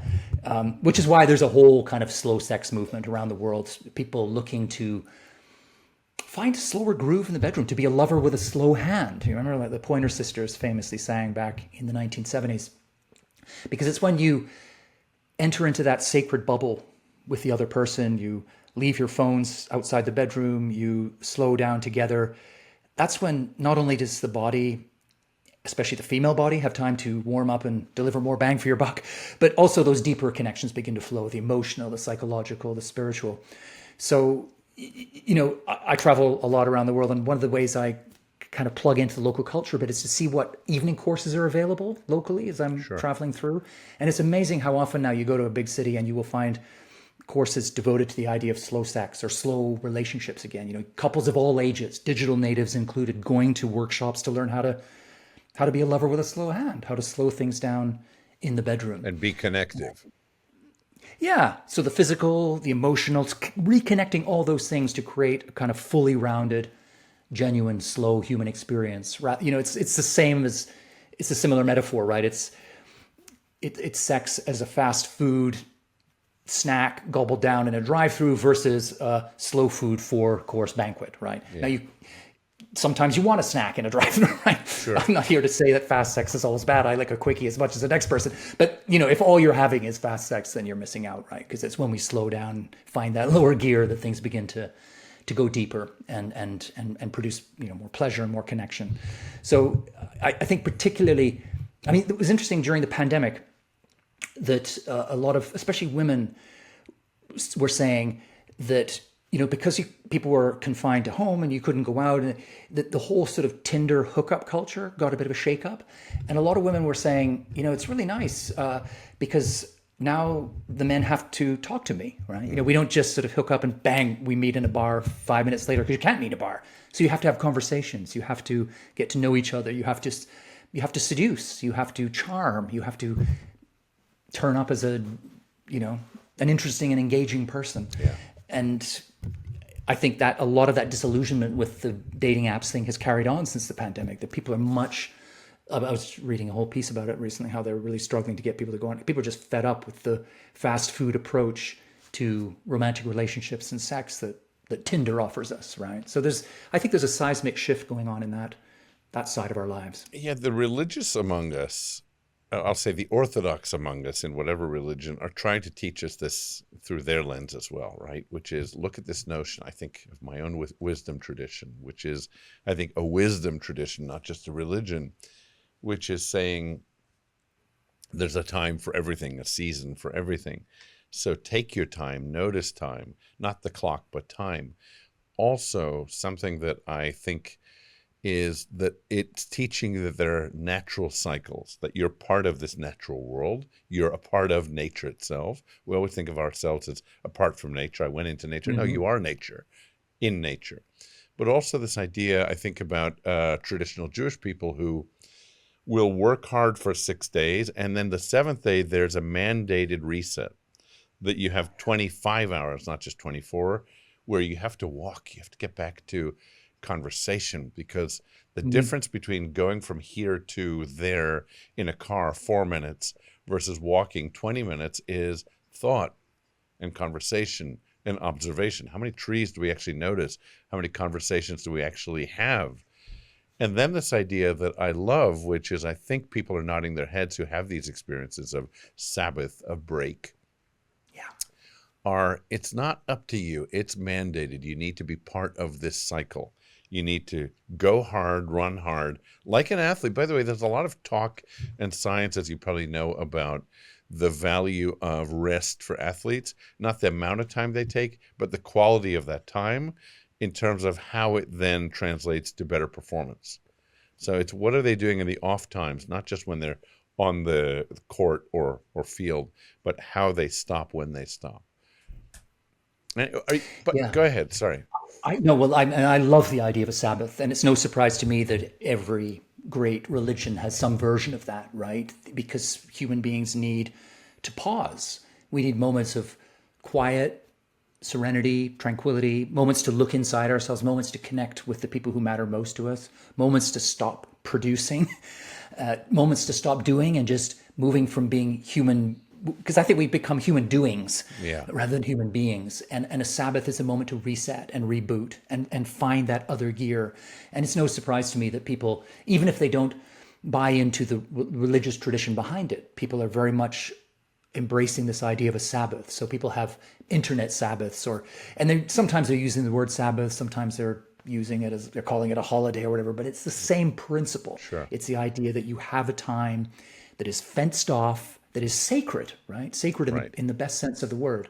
Which is why there's a whole kind of slow sex movement around the world. People looking to find a slower groove in the bedroom, to be a lover with a slow hand. You remember like the Pointer Sisters famously sang back in the 1970s? Because it's when you enter into that sacred bubble with the other person, you leave your phones outside the bedroom, you slow down together. That's when not only does the body, especially the female body, have time to warm up and deliver more bang for your buck, but also those deeper connections begin to flow, the emotional, the psychological, the spiritual. So, I travel a lot around the world, and one of the ways I kind of plug into the local culture, but it's to see what evening courses are available locally as I'm traveling through. And it's amazing how often now you go to a big city and you will find courses devoted to the idea of slow sex or slow relationships again. Couples of all ages, digital natives included, going to workshops to learn how to be a lover with a slow hand, how to slow things down in the bedroom. And be connective. Yeah. So the physical, the emotional, reconnecting all those things to create a kind of fully rounded, genuine, slow human experience. It's the same as it's a similar metaphor, right? It's sex as a fast food snack gobbled down in a drive-through versus a slow food four-course banquet, right? Yeah. Now sometimes you want a snack in a drive-through, right? Sure. I'm not here to say that fast sex is always bad. I like a quickie as much as the next person. But, if all you're having is fast sex, then you're missing out, right? Because it's when we slow down, find that lower gear, that things begin to go deeper and produce, more pleasure and more connection. So I think particularly, it was interesting during the pandemic that a lot of, especially women, were saying that, because people were confined to home and you couldn't go out, and that the whole sort of Tinder hookup culture got a bit of a shakeup. And a lot of women were saying, it's really nice because now the men have to talk to me, right? We don't just sort of hook up and bang, we meet in a bar 5 minutes later, because you can't meet in a bar. So you have to have conversations. You have to get to know each other. You have to seduce. You have to charm. You have to turn up as an interesting and engaging person. Yeah. And I think that a lot of that disillusionment with the dating apps thing has carried on since the pandemic, that people are I was reading a whole piece about it recently, how they're really struggling to get people to go on. People are just fed up with the fast food approach to romantic relationships and sex that Tinder offers us, right? So I think there's a seismic shift going on in that side of our lives. Yeah, the religious among us, I'll say the orthodox among us in whatever religion, are trying to teach us this through their lens as well, right? Which is, look at this notion, I think, of my own wisdom tradition, which is, I think, a wisdom tradition, not just a religion, which is saying there's a time for everything, a season for everything. So take your time, notice time, not the clock, but time. Also, something that I think is that it's teaching you that there are natural cycles, that you're part of this natural world. You're a part of nature itself. We always think of ourselves as apart from nature. I went into nature. No, you are nature, in nature. But also this idea, I think, about traditional Jewish people who will work hard for 6 days, and then the seventh day, there's a mandated reset, that you have 25 hours, not just 24, where you have to walk, you have to get back to conversation, because the difference between going from here to there in a car 4 minutes versus walking 20 minutes is thought and conversation and observation. How many trees do we actually notice? How many conversations do we actually have? And then this idea that I love, which is, I think people are nodding their heads who have these experiences of Sabbath, of break, it's not up to you. It's mandated. You need to be part of this cycle. You need to go hard, run hard, like an athlete. By the way, there's a lot of talk and science, as you probably know, about the value of rest for athletes, not the amount of time they take, but the quality of that time in terms of how it then translates to better performance. So it's, what are they doing in the off times, not just when they're on the court or field, but how they stop when they stop. Go ahead. Sorry. I love the idea of a Sabbath, and it's no surprise to me that every great religion has some version of that, right? Because human beings need to pause. We need moments of quiet, serenity, tranquility, moments to look inside ourselves, moments to connect with the people who matter most to us, moments to stop producing, moments to stop doing and just moving from being human, because I think we've become human doings rather than human beings. And a Sabbath is a moment to reset and reboot and find that other gear. And it's no surprise to me that people, even if they don't buy into the religious tradition behind it, people are very much embracing this idea of a Sabbath. So people have internet Sabbaths, sometimes they're using the word Sabbath, sometimes they're using it as, they're calling it a holiday or whatever, but it's the same principle. Sure. It's the idea that you have a time that is fenced off, that is sacred, right? Sacred in the best sense of the word,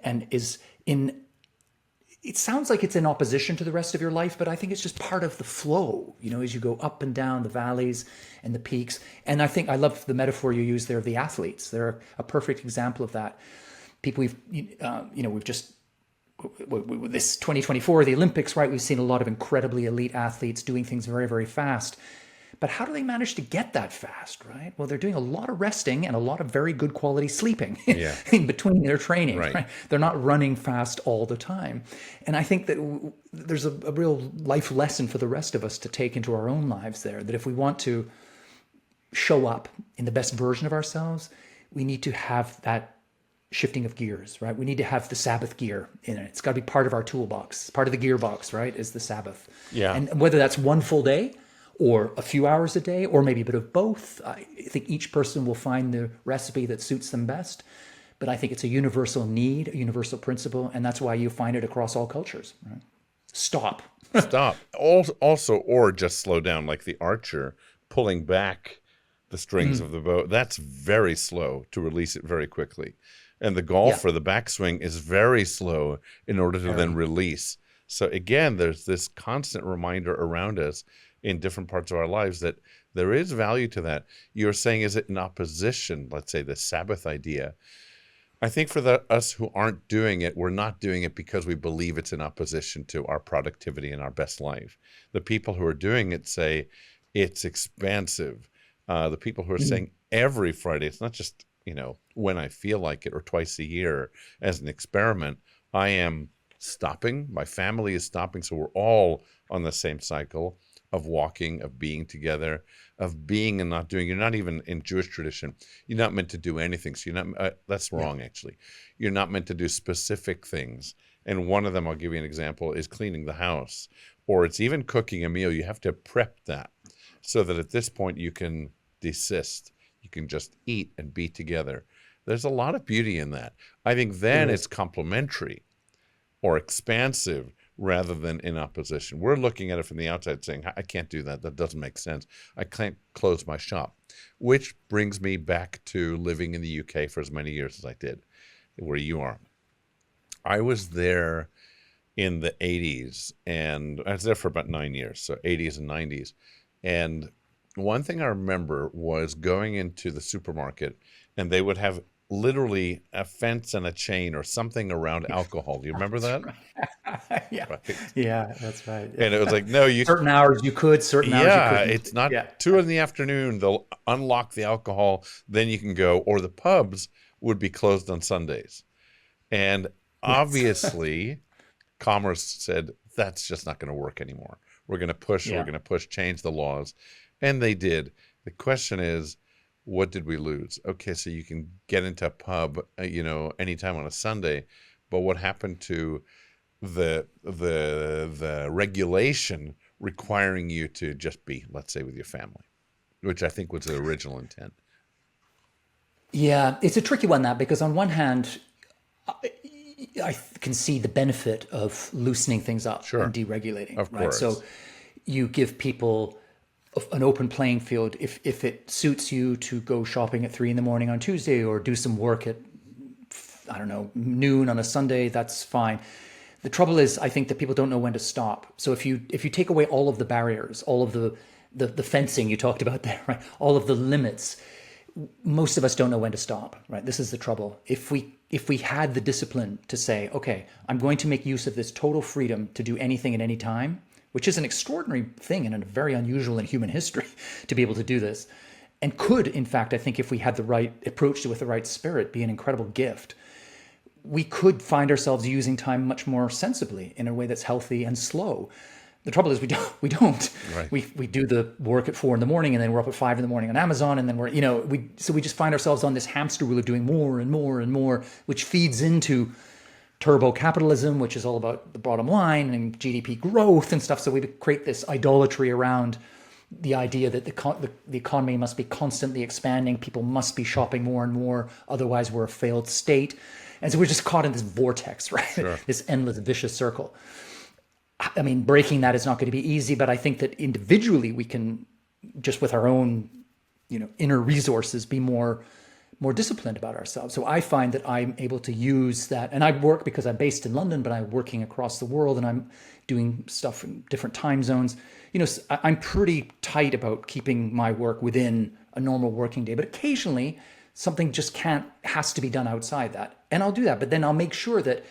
and it sounds like it's in opposition to the rest of your life, but I think it's just part of the flow, as you go up and down the valleys and the peaks. And I think I love the metaphor you use there of the athletes. They're a perfect example of that. People we've just, with this 2024, the Olympics, right? We've seen a lot of incredibly elite athletes doing things very, very fast. But how do they manage to get that fast, right? Well, they're doing a lot of resting and a lot of very good quality sleeping Yeah. in between their training, Right. right? They're not running fast all the time. And I think that there's a real life lesson for the rest of us to take into our own lives there, that if we want to show up in the best version of ourselves, we need to have that shifting of gears, right? We need to have the Sabbath gear in it. It's got to be part of our toolbox. Part of the gearbox, right, is the Sabbath. Yeah. And whether that's one full day or a few hours a day or maybe a bit of both, I think each person will find the recipe that suits them best. But I think it's a universal need, a universal principle, and that's why you find it across all cultures, right? Stop. Stop. Also, or just slow down, like the archer pulling back the strings of the bow. That's very slow to release it very quickly. And the golfer, the backswing, is very slow in order to then release. So again, there's this constant reminder around us in different parts of our lives that there is value to that. You're saying, is it in opposition, let's say the Sabbath idea? I think for us who aren't doing it, we're not doing it because we believe it's in opposition to our productivity and our best life. The people who are doing it say it's expansive. The people who are saying every Friday, it's not just, when I feel like it or twice a year as an experiment, I am stopping. My family is stopping. So we're all on the same cycle of walking, of being together, of being and not doing. You're not even in Jewish tradition. You're not meant to do anything. So you're not, that's wrong, actually. You're not meant to do specific things. And one of them, I'll give you an example, is cleaning the house, or it's even cooking a meal. You have to prep that so that at this point you can desist. You can just eat and be together. There's a lot of beauty in that. I think then it's complementary or expansive rather than in opposition. We're looking at it from the outside saying, I can't do that. That doesn't make sense. I can't close my shop, which brings me back to living in the UK for as many years as I did, where you are. I was there in the 80s, and I was there for about 9 years, so 80s and 90s. And one thing I remember was going into the supermarket, and they would have literally a fence and a chain or something around alcohol. Do you remember that? Right. Yeah. Right. Yeah, that's right. And it was like, no, you certain hours you could, certain hours you couldn't. it's not 2 in the afternoon. They'll unlock the alcohol, then you can go, or the pubs would be closed on Sundays. And obviously, Commerce said, that's just not going to work anymore. We're going to push, change the laws. And they did. The question is, what did we lose? Okay, so you can get into a pub, anytime on a Sunday, but what happened to the regulation requiring you to just be, let's say, with your family, which I think was the original intent? Yeah, it's a tricky one, that, because on one hand, I can see the benefit of loosening things up and deregulating. Of right? course. So you give people an open playing field. If it suits you to go shopping at 3 a.m. on Tuesday or do some work at, noon on a Sunday, that's fine. The trouble is, I think that people don't know when to stop. So if you take away all of the barriers, all of the fencing you talked about there, right? All of the limits, most of us don't know when to stop, right? This is the trouble. If we had the discipline to say, okay, I'm going to make use of this total freedom to do anything at any time, which is an extraordinary thing and a very unusual in human history to be able to do this, and could, in fact, I think if we had the right approach with the right spirit, be an incredible gift. We could find ourselves using time much more sensibly in a way that's healthy and slow. The trouble is we don't. Right. We do the work at 4 a.m. and then we're up at 5 a.m. on Amazon, and then we just find ourselves on this hamster wheel of doing more and more and more, which feeds into turbo capitalism, which is all about the bottom line and GDP growth and stuff. So we create this idolatry around the idea that the economy must be constantly expanding. People must be shopping more and more. Otherwise, we're a failed state. And so we're just caught in this vortex, right? Sure. This endless vicious circle. I mean, breaking that is not going to be easy, but I think that individually we can, just with our own, inner resources, be more disciplined about ourselves. So I find that I'm able to use that, and I work because I'm based in London, but I'm working across the world and I'm doing stuff in different time zones. I'm pretty tight about keeping my work within a normal working day, but occasionally something just has to be done outside that. And I'll do that, but then I'll make sure that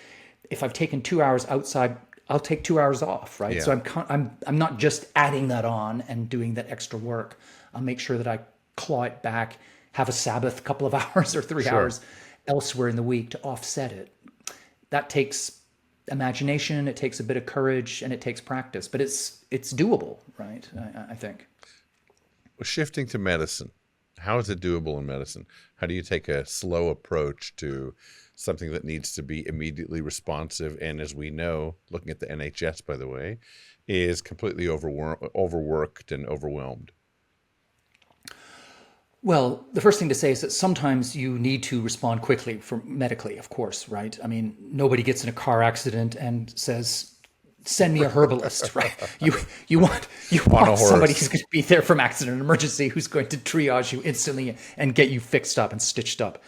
if I've taken 2 hours outside I'll take 2 hours off, right? So Yeah, I'm not just adding that on and doing that extra work. I'll make sure that I claw it back, have a Sabbath, a couple of hours or three sure. hours elsewhere in the week to offset it. That takes imagination, it takes a bit of courage, and it takes practice, but it's doable, right? I think. Shifting to medicine, how is it doable in medicine? How do you take a slow approach to something that needs to be immediately responsive? And as we know, looking at the NHS, by the way, is completely overworked and overwhelmed. Well, the first thing to say is that sometimes you need to respond quickly for medically, of course, right? I mean, nobody gets in a car accident and says, "Send me a herbalist," right? You On a want somebody horse. who's going to be there from accident and emergency, who's going to triage you instantly and get you fixed up and stitched up.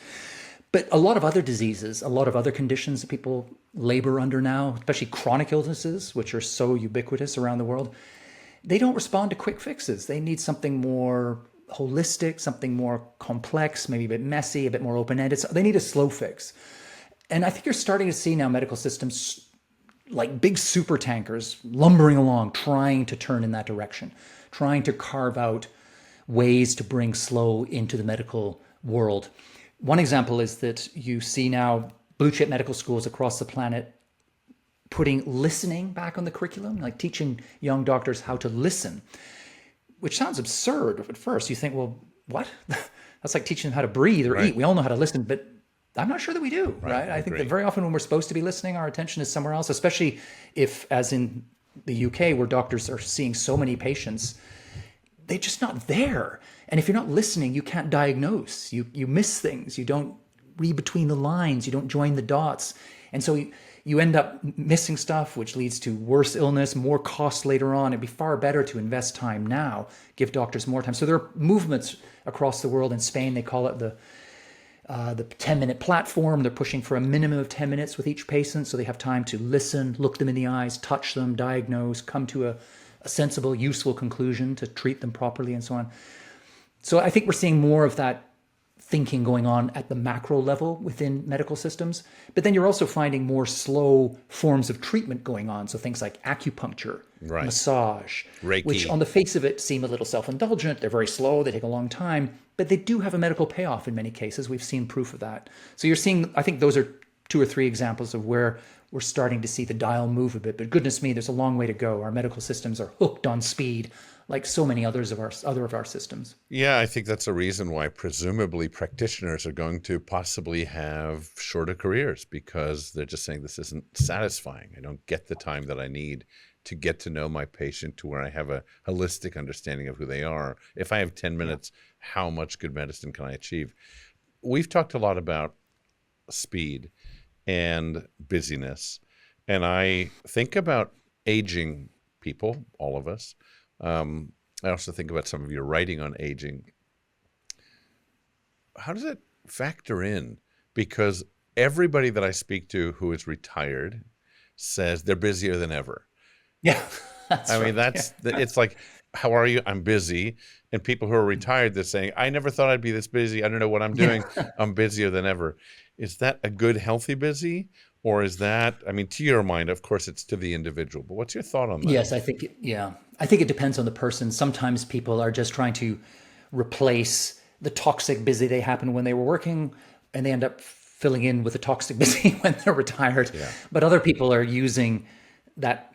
But a lot of other diseases, a lot of other conditions that people labor under now, especially chronic illnesses, which are so ubiquitous around the world, they don't respond to quick fixes. They need something more holistic, something more complex, maybe a bit messy, a bit more open-ended. So they need a slow fix. And I think you're starting to see now medical systems like big super tankers lumbering along, trying to turn in that direction, trying to carve out ways to bring slow into the medical world. One example is that you see now blue chip medical schools across the planet putting listening back on the curriculum, like teaching young doctors how to listen, which sounds absurd at first. You think, well, what? That's like teaching them how to breathe or Right. eat. We all know how to listen, but I'm not sure that we do, right? I I think that agree. very often when we're supposed to be listening, our attention is somewhere else, especially if, as in the UK, where doctors are seeing so many patients, they're just not there. And if you're not listening, you can't diagnose. You miss things. You don't read between the lines. You don't join the dots. And so you end up missing stuff, which leads to worse illness, more costs later on. It'd be far better to invest time now, give doctors more time. So there are movements across the world. In Spain, they call it the 10-minute platform. They're pushing for a minimum of 10 minutes with each patient, so they have time to listen, look them in the eyes, touch them, diagnose, come to a sensible, useful conclusion to treat them properly, and so on. So I think we're seeing more of that thinking going on at the macro level within medical systems. But then you're also finding more slow forms of treatment going on. So things like acupuncture, Right. massage, which Reiki. on the face of it seem a little self-indulgent. They're very slow. They take a long time, but they do have a medical payoff in many cases. We've seen proof of that. So you're seeing, I think those are 2 or 3 examples of where we're starting to see the dial move a bit. But goodness me, there's a long way to go. Our medical systems are hooked on speed, like so many others of our systems. Yeah, I think that's a reason why presumably practitioners are going to possibly have shorter careers because they're just saying this isn't satisfying. I don't get the time that I need to get to know my patient to where I have a holistic understanding of who they are. If I have 10 minutes, how much good medicine can I achieve? We've talked a lot about speed and busyness, and I think about aging people, all of us. I also think about some of your writing on aging. How does it factor in? Because everybody that I speak to who is retired says they're busier than ever. Yeah, that's I right. mean, it's like, how are you? I'm busy. And people who are retired, they're saying, I never thought I'd be this busy. I don't know what I'm doing. I'm busier than ever. Is that a good, healthy busy? Or is that, I mean, to your mind, of course, it's to the individual, but what's your thought on that? Yes, I think it depends on the person. Sometimes people are just trying to replace the toxic busy they happened when they were working, and they end up filling in with the toxic busy when they're retired. Yeah. But other people are using that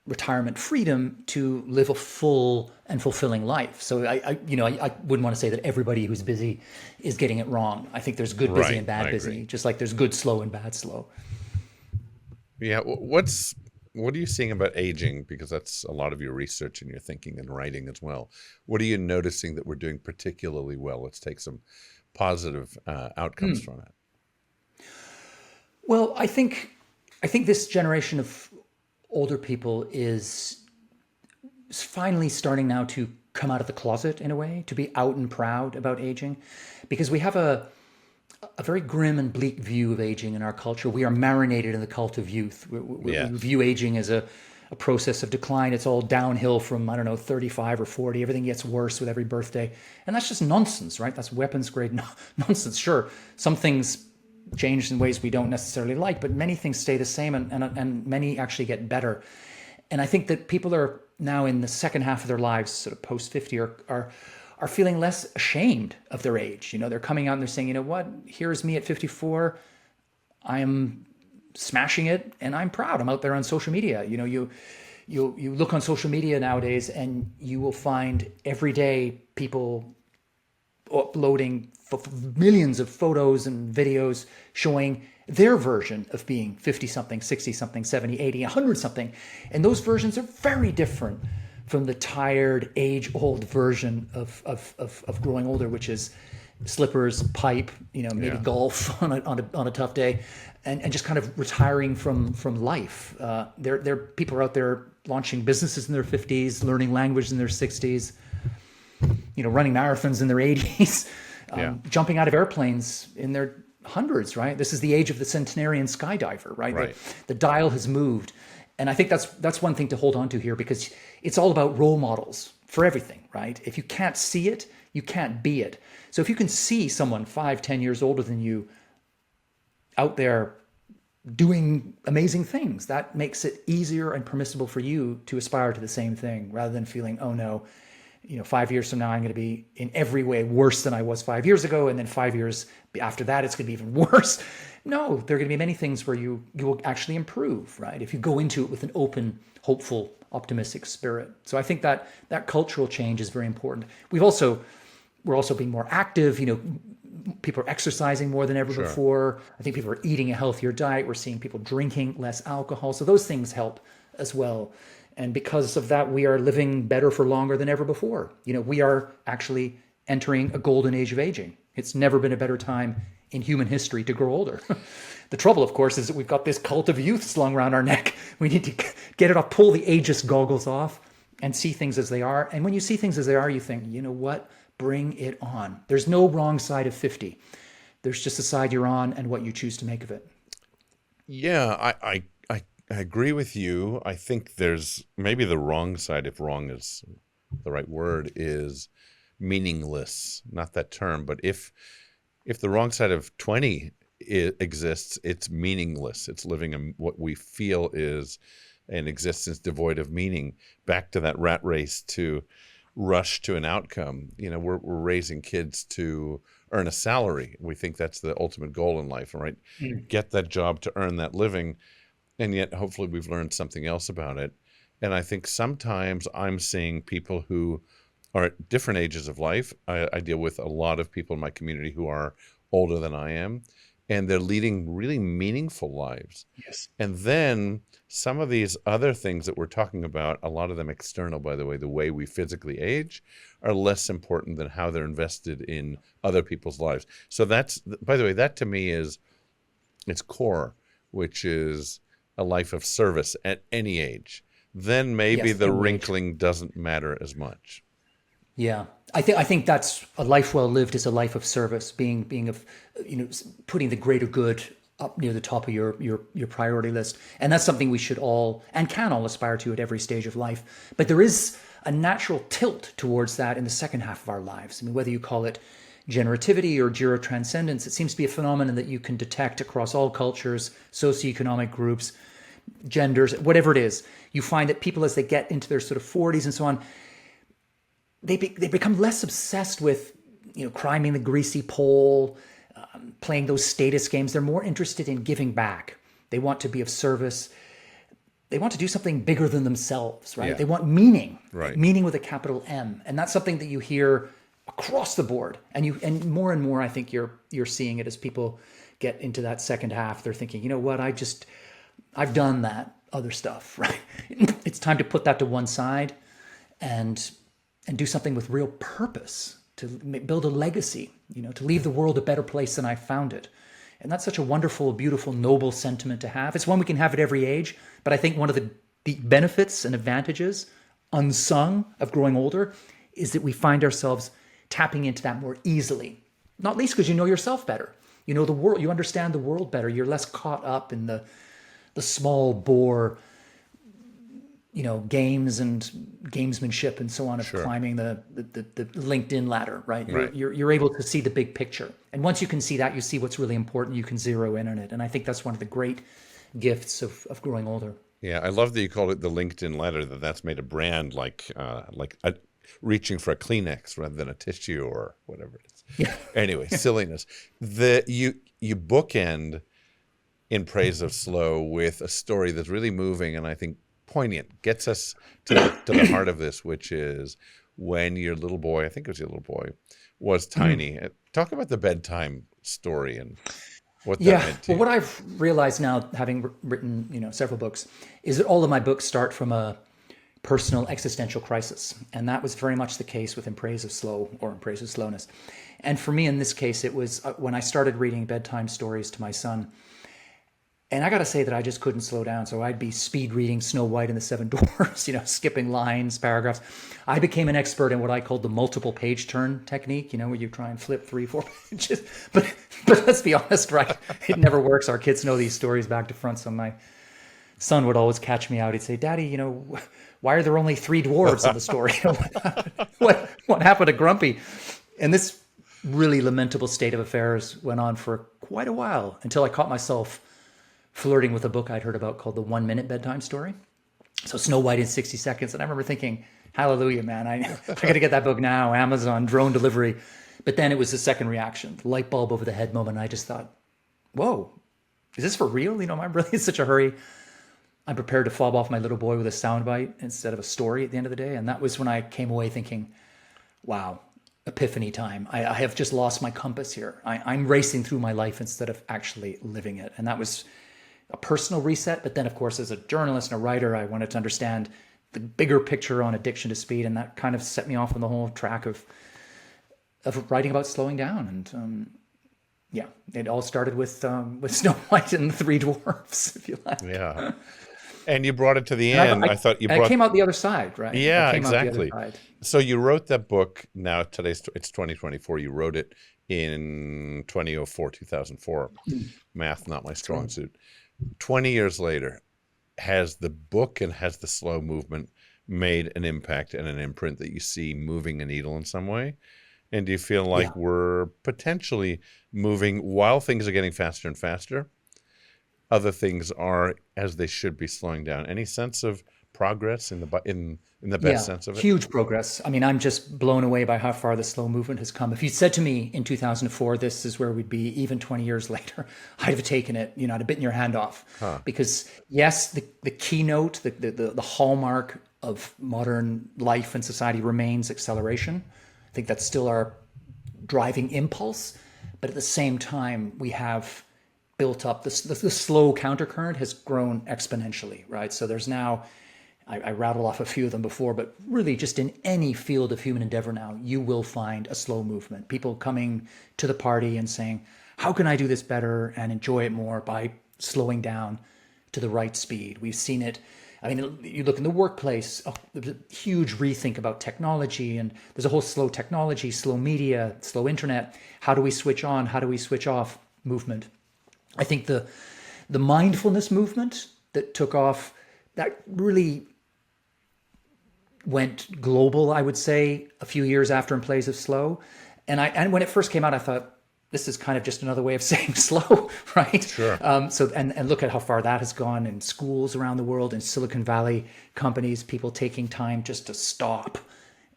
retirement freedom to live a full and fulfilling life. So I wouldn't want to say that everybody who's busy is getting it wrong. I think there's good busy Right, and bad I busy, agree. just like there's good slow and bad slow. Yeah. What are you seeing about aging? Because that's a lot of your research and your thinking and writing as well. What are you noticing that we're doing particularly well? Let's take some positive outcomes from it. Well, I think this generation of older people is finally starting now to come out of the closet in a way, to be out and proud about aging, because we have a very grim and bleak view of aging in our culture. We are marinated in the cult of youth. We Yeah. view aging as a process of decline. It's all downhill from, I don't know, 35 or 40. Everything gets worse with every birthday. And that's just nonsense, right? That's weapons grade nonsense. Sure, some things change in ways we don't necessarily like, but many things stay the same, and many actually get better. And I think that people are now in the second half of their lives, sort of post 50, are feeling less ashamed of their age. They're coming out and they're saying, you know what, here's me at 54. I am smashing it and I'm proud. I'm out there on social media. You look on social media nowadays and you will find every day people uploading millions of photos and videos showing their version of being 50 something, 60 something, 70, 80, 100 something. And those versions are very different from the tired, age-old version of growing older, which is slippers, pipe, maybe golf on a tough day, and just kind of retiring from life. There people are out there launching businesses in their 50s, learning language in their 60s, running marathons in their 80s, jumping out of airplanes in their hundreds, right? This is the age of the centenarian skydiver, right? The dial has moved. And I think that's one thing to hold on to here, because it's all about role models for everything, right? If you can't see it, you can't be it. So if you can see someone 5-10 years older than you out there doing amazing things, that makes it easier and permissible for you to aspire to the same thing, rather than feeling, oh no, 5 years from now, I'm going to be in every way worse than I was 5 years ago. And then 5 years after that, it's going to be even worse. No, there are going to be many things where you will actually improve, right? If you go into it with an open, hopeful, optimistic spirit. So I think that cultural change is very important. We're also being more active. People are exercising more than ever before. I think people are eating a healthier diet. We're seeing people drinking less alcohol. So those things help as well. And because of that, we are living better for longer than ever before. We are actually entering a golden age of aging. It's never been a better time in human history to grow older. The trouble, of course, is that we've got this cult of youth slung around our neck. We need to get it off, pull the ageist goggles off, and see things as they are. And when you see things as they are, you think, you know what? Bring it on. There's no wrong side of 50. There's just the side you're on and what you choose to make of it. Yeah, I agree with you. I think there's maybe the wrong side, if wrong is the right word, is meaningless. Not that term, but if the wrong side of 20 exists, it's meaningless. It's living what we feel is an existence devoid of meaning. Back to that rat race to rush to an outcome. We're raising kids to earn a salary. We think that's the ultimate goal in life, right? Get that job to earn that living. And yet, hopefully, we've learned something else about it. And I think sometimes I'm seeing people who are at different ages of life. I deal with a lot of people in my community who are older than I am, and they're leading really meaningful lives. Yes. And then some of these other things that we're talking about, a lot of them external, by the way we physically age, are less important than how they're invested in other people's lives. So that's, by the way, that to me is its core, which is a life of service at any age. Then maybe the wrinkling doesn't matter as much. Yeah, I think that's a life well lived is a life of service, being of, putting the greater good up near the top of your priority list. And that's something we should all and can all aspire to at every stage of life. But there is a natural tilt towards that in the second half of our lives. I mean, whether you call it generativity or gerotranscendence, it seems to be a phenomenon that you can detect across all cultures, socioeconomic groups, genders, whatever it is. You find that people, as they get into their sort of 40s and so on, they become less obsessed with, climbing the greasy pole, playing those status games. They're more interested in giving back. They want to be of service. They want to do something bigger than themselves, right? Yeah. They want meaning, right? Meaning with a capital M. And that's something that you hear across the board. And more, I think you're seeing it as people get into that second half. They're thinking, you know what, I've done that other stuff, right? It's time to put that to one side and do something with real purpose, to build a legacy, to leave the world a better place than I found it. And that's such a wonderful, beautiful, noble sentiment to have. It's one we can have at every age, but I think one of the benefits and advantages, unsung, of growing older is that we find ourselves tapping into that more easily. Not least because you know yourself better. You know the world, you understand the world better. You're less caught up in the small bore games and gamesmanship and so on of Sure. climbing the LinkedIn ladder, right? Right. You're able to see the big picture. And once you can see that, you see what's really important, you can zero in on it. And I think that's one of the great gifts of growing older. Yeah, I love that you call it the LinkedIn letter. That's made a brand reaching for a Kleenex rather than a tissue or whatever it is. Yeah. Anyway, silliness. You bookend in praise of slow with a story that's really moving and I think poignant, gets us to the heart of this, which is when your little boy, I think it was your little boy, was tiny. Talk about the bedtime story and what that Yeah. meant to Well, you. what I've realized now, having written, several books, is that all of my books start from a personal existential crisis. And that was very much the case with In Praise of Slow or In Praise of Slowness. And for me, in this case, it was when I started reading bedtime stories to my son. And I got to say that I just couldn't slow down. So I'd be speed reading Snow White and the Seven Dwarfs, skipping lines, paragraphs. I became an expert in what I called the multiple page turn technique, where you try and flip 3, 4 pages. But let's be honest, right? It never works. Our kids know these stories back to front. So my son would always catch me out. He'd say, "Daddy, why are there only 3 dwarves in the story? What happened to Grumpy?" And this really lamentable state of affairs went on for quite a while until I caught myself flirting with a book I'd heard about called The 1 Minute Bedtime Story. So Snow White in 60 Seconds. And I remember thinking, hallelujah, man, I got to get that book now, Amazon, drone delivery. But then it was the second reaction, the light bulb over the head moment. I just thought, whoa, is this for real? Am I really in such a hurry? I'm prepared to fob off my little boy with a soundbite instead of a story at the end of the day. And that was when I came away thinking, wow, epiphany time. I have just lost my compass here. I'm racing through my life instead of actually living it. And that was a personal reset. But then, of course, as a journalist and a writer, I wanted to understand the bigger picture on addiction to speed. And that kind of set me off on the whole track of writing about slowing down. And yeah, it all started with Snow White and the 3 Dwarfs, if you like. Yeah. And you brought it to the And end. I thought you I brought. came out the other side, right? Yeah, I came out the other exactly. side. So you wrote that book. Now it's 2024. You wrote it in 2004, 2004. Math, not my strong suit. 20 years later, has the book and has the slow movement made an impact and an imprint that you see moving a needle in some way? And do you feel like Yeah. we're potentially moving while things are getting faster and faster? Other things are as they should be slowing down. Any sense of progress in the best sense of it? Huge progress. I mean, I'm just blown away by how far the slow movement has come. If you said to me in 2004, this is where we'd be even 20 years later, I'd have taken it, I'd have bitten your hand off. Because yes, the keynote, the hallmark of modern life and society remains acceleration. I think that's still our driving impulse. But at the same time, we have built up, the slow countercurrent has grown exponentially, right? So there's now, I rattled off a few of them before, but really just in any field of human endeavor now, you will find a slow movement. People coming to the party and saying, how can I do this better and enjoy it more by slowing down to the right speed? We've seen it. I mean, you look in the workplace, there's a huge rethink about technology, and there's a whole slow technology, slow media, slow internet. How do we switch on? How do we switch off movement? I think the mindfulness movement that took off, that really went global, I would say, a few years after In Praise of Slow. And when it first came out, I thought, this is kind of just another way of saying slow, right? Sure. And look at how far that has gone in schools around the world, in Silicon Valley companies, people taking time just to stop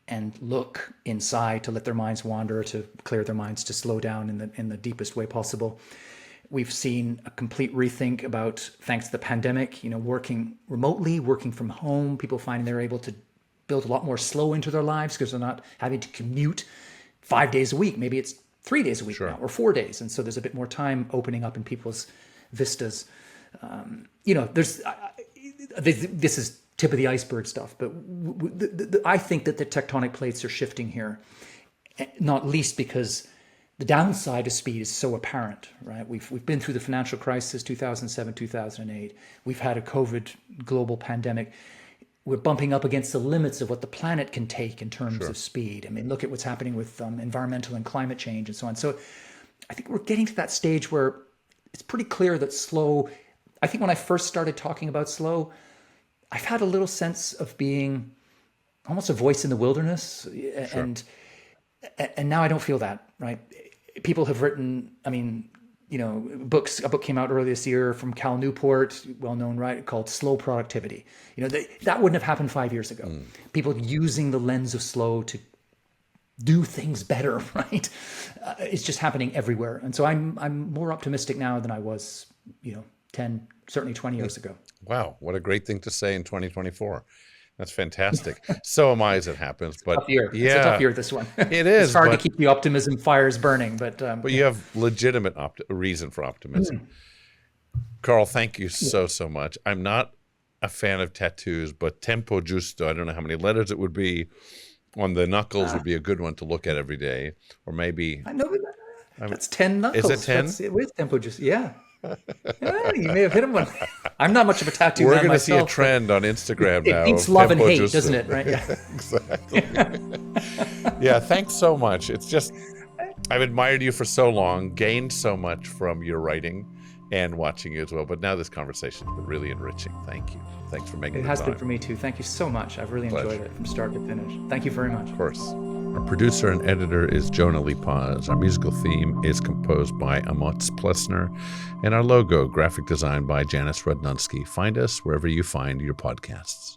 and look inside, to let their minds wander, to clear their minds, to slow down in the deepest way possible. We've seen a complete rethink about, thanks to the pandemic, working remotely, working from home, people finding they're able to build a lot more slow into their lives because they're not having to commute 5 days a week. Maybe it's 3 days a week now, or 4 days. And so there's a bit more time opening up in people's vistas. This is tip of the iceberg stuff, but I think that the tectonic plates are shifting here, not least because the downside of speed is so apparent, right? We've been through the financial crisis, 2007, 2008. We've had a COVID global pandemic. We're bumping up against the limits of what the planet can take in terms of speed. I mean, look at what's happening with environmental and climate change and so on. So I think we're getting to that stage where it's pretty clear that slow, I think when I first started talking about slow, I've had a little sense of being almost a voice in the wilderness, Sure. and now I don't feel that, right? People have written, I mean, books. A book came out earlier this year from Cal Newport, well-known, right, called Slow Productivity. That wouldn't have happened 5 years ago. People using the lens of slow to do things better, right? It's just happening everywhere. And so I'm more optimistic now than I was, 10, certainly 20 years ago. Wow, what a great thing to say in 2024. That's fantastic. So am I as it happens. But Tough year. yeah, It's a tough year, this one. it is. It's hard to keep the optimism fires burning, but you have legitimate reason for optimism. Carl, thank you so much. I'm not a fan of tattoos, but tempo giusto, I don't know how many letters it would be, on the knuckles would be a good one to look at every day. Or maybe... I know that's 10 knuckles. Is it 10? It with tempo giusto, yeah. Yeah, you may have hit him one. I'm not much of a tattoo We're man going to see a myself, trend on Instagram now. It beats love and tempo hate, giusto. doesn't it? Right? Yeah. Exactly. Yeah, thanks so much. It's just, I've admired you for so long, gained so much from your writing and watching you as well. But now this conversation has been really enriching. Thank you. Thanks for making It the has time. been for me too. Thank you so much. I've really Pleasure. enjoyed it from start to finish. Thank you very much. Of course. Our producer and editor is Jonah Lee Paz. Our musical theme is composed by Amotz Plessner. And our logo, graphic design by Janice Rudnunski. Find us wherever you find your podcasts.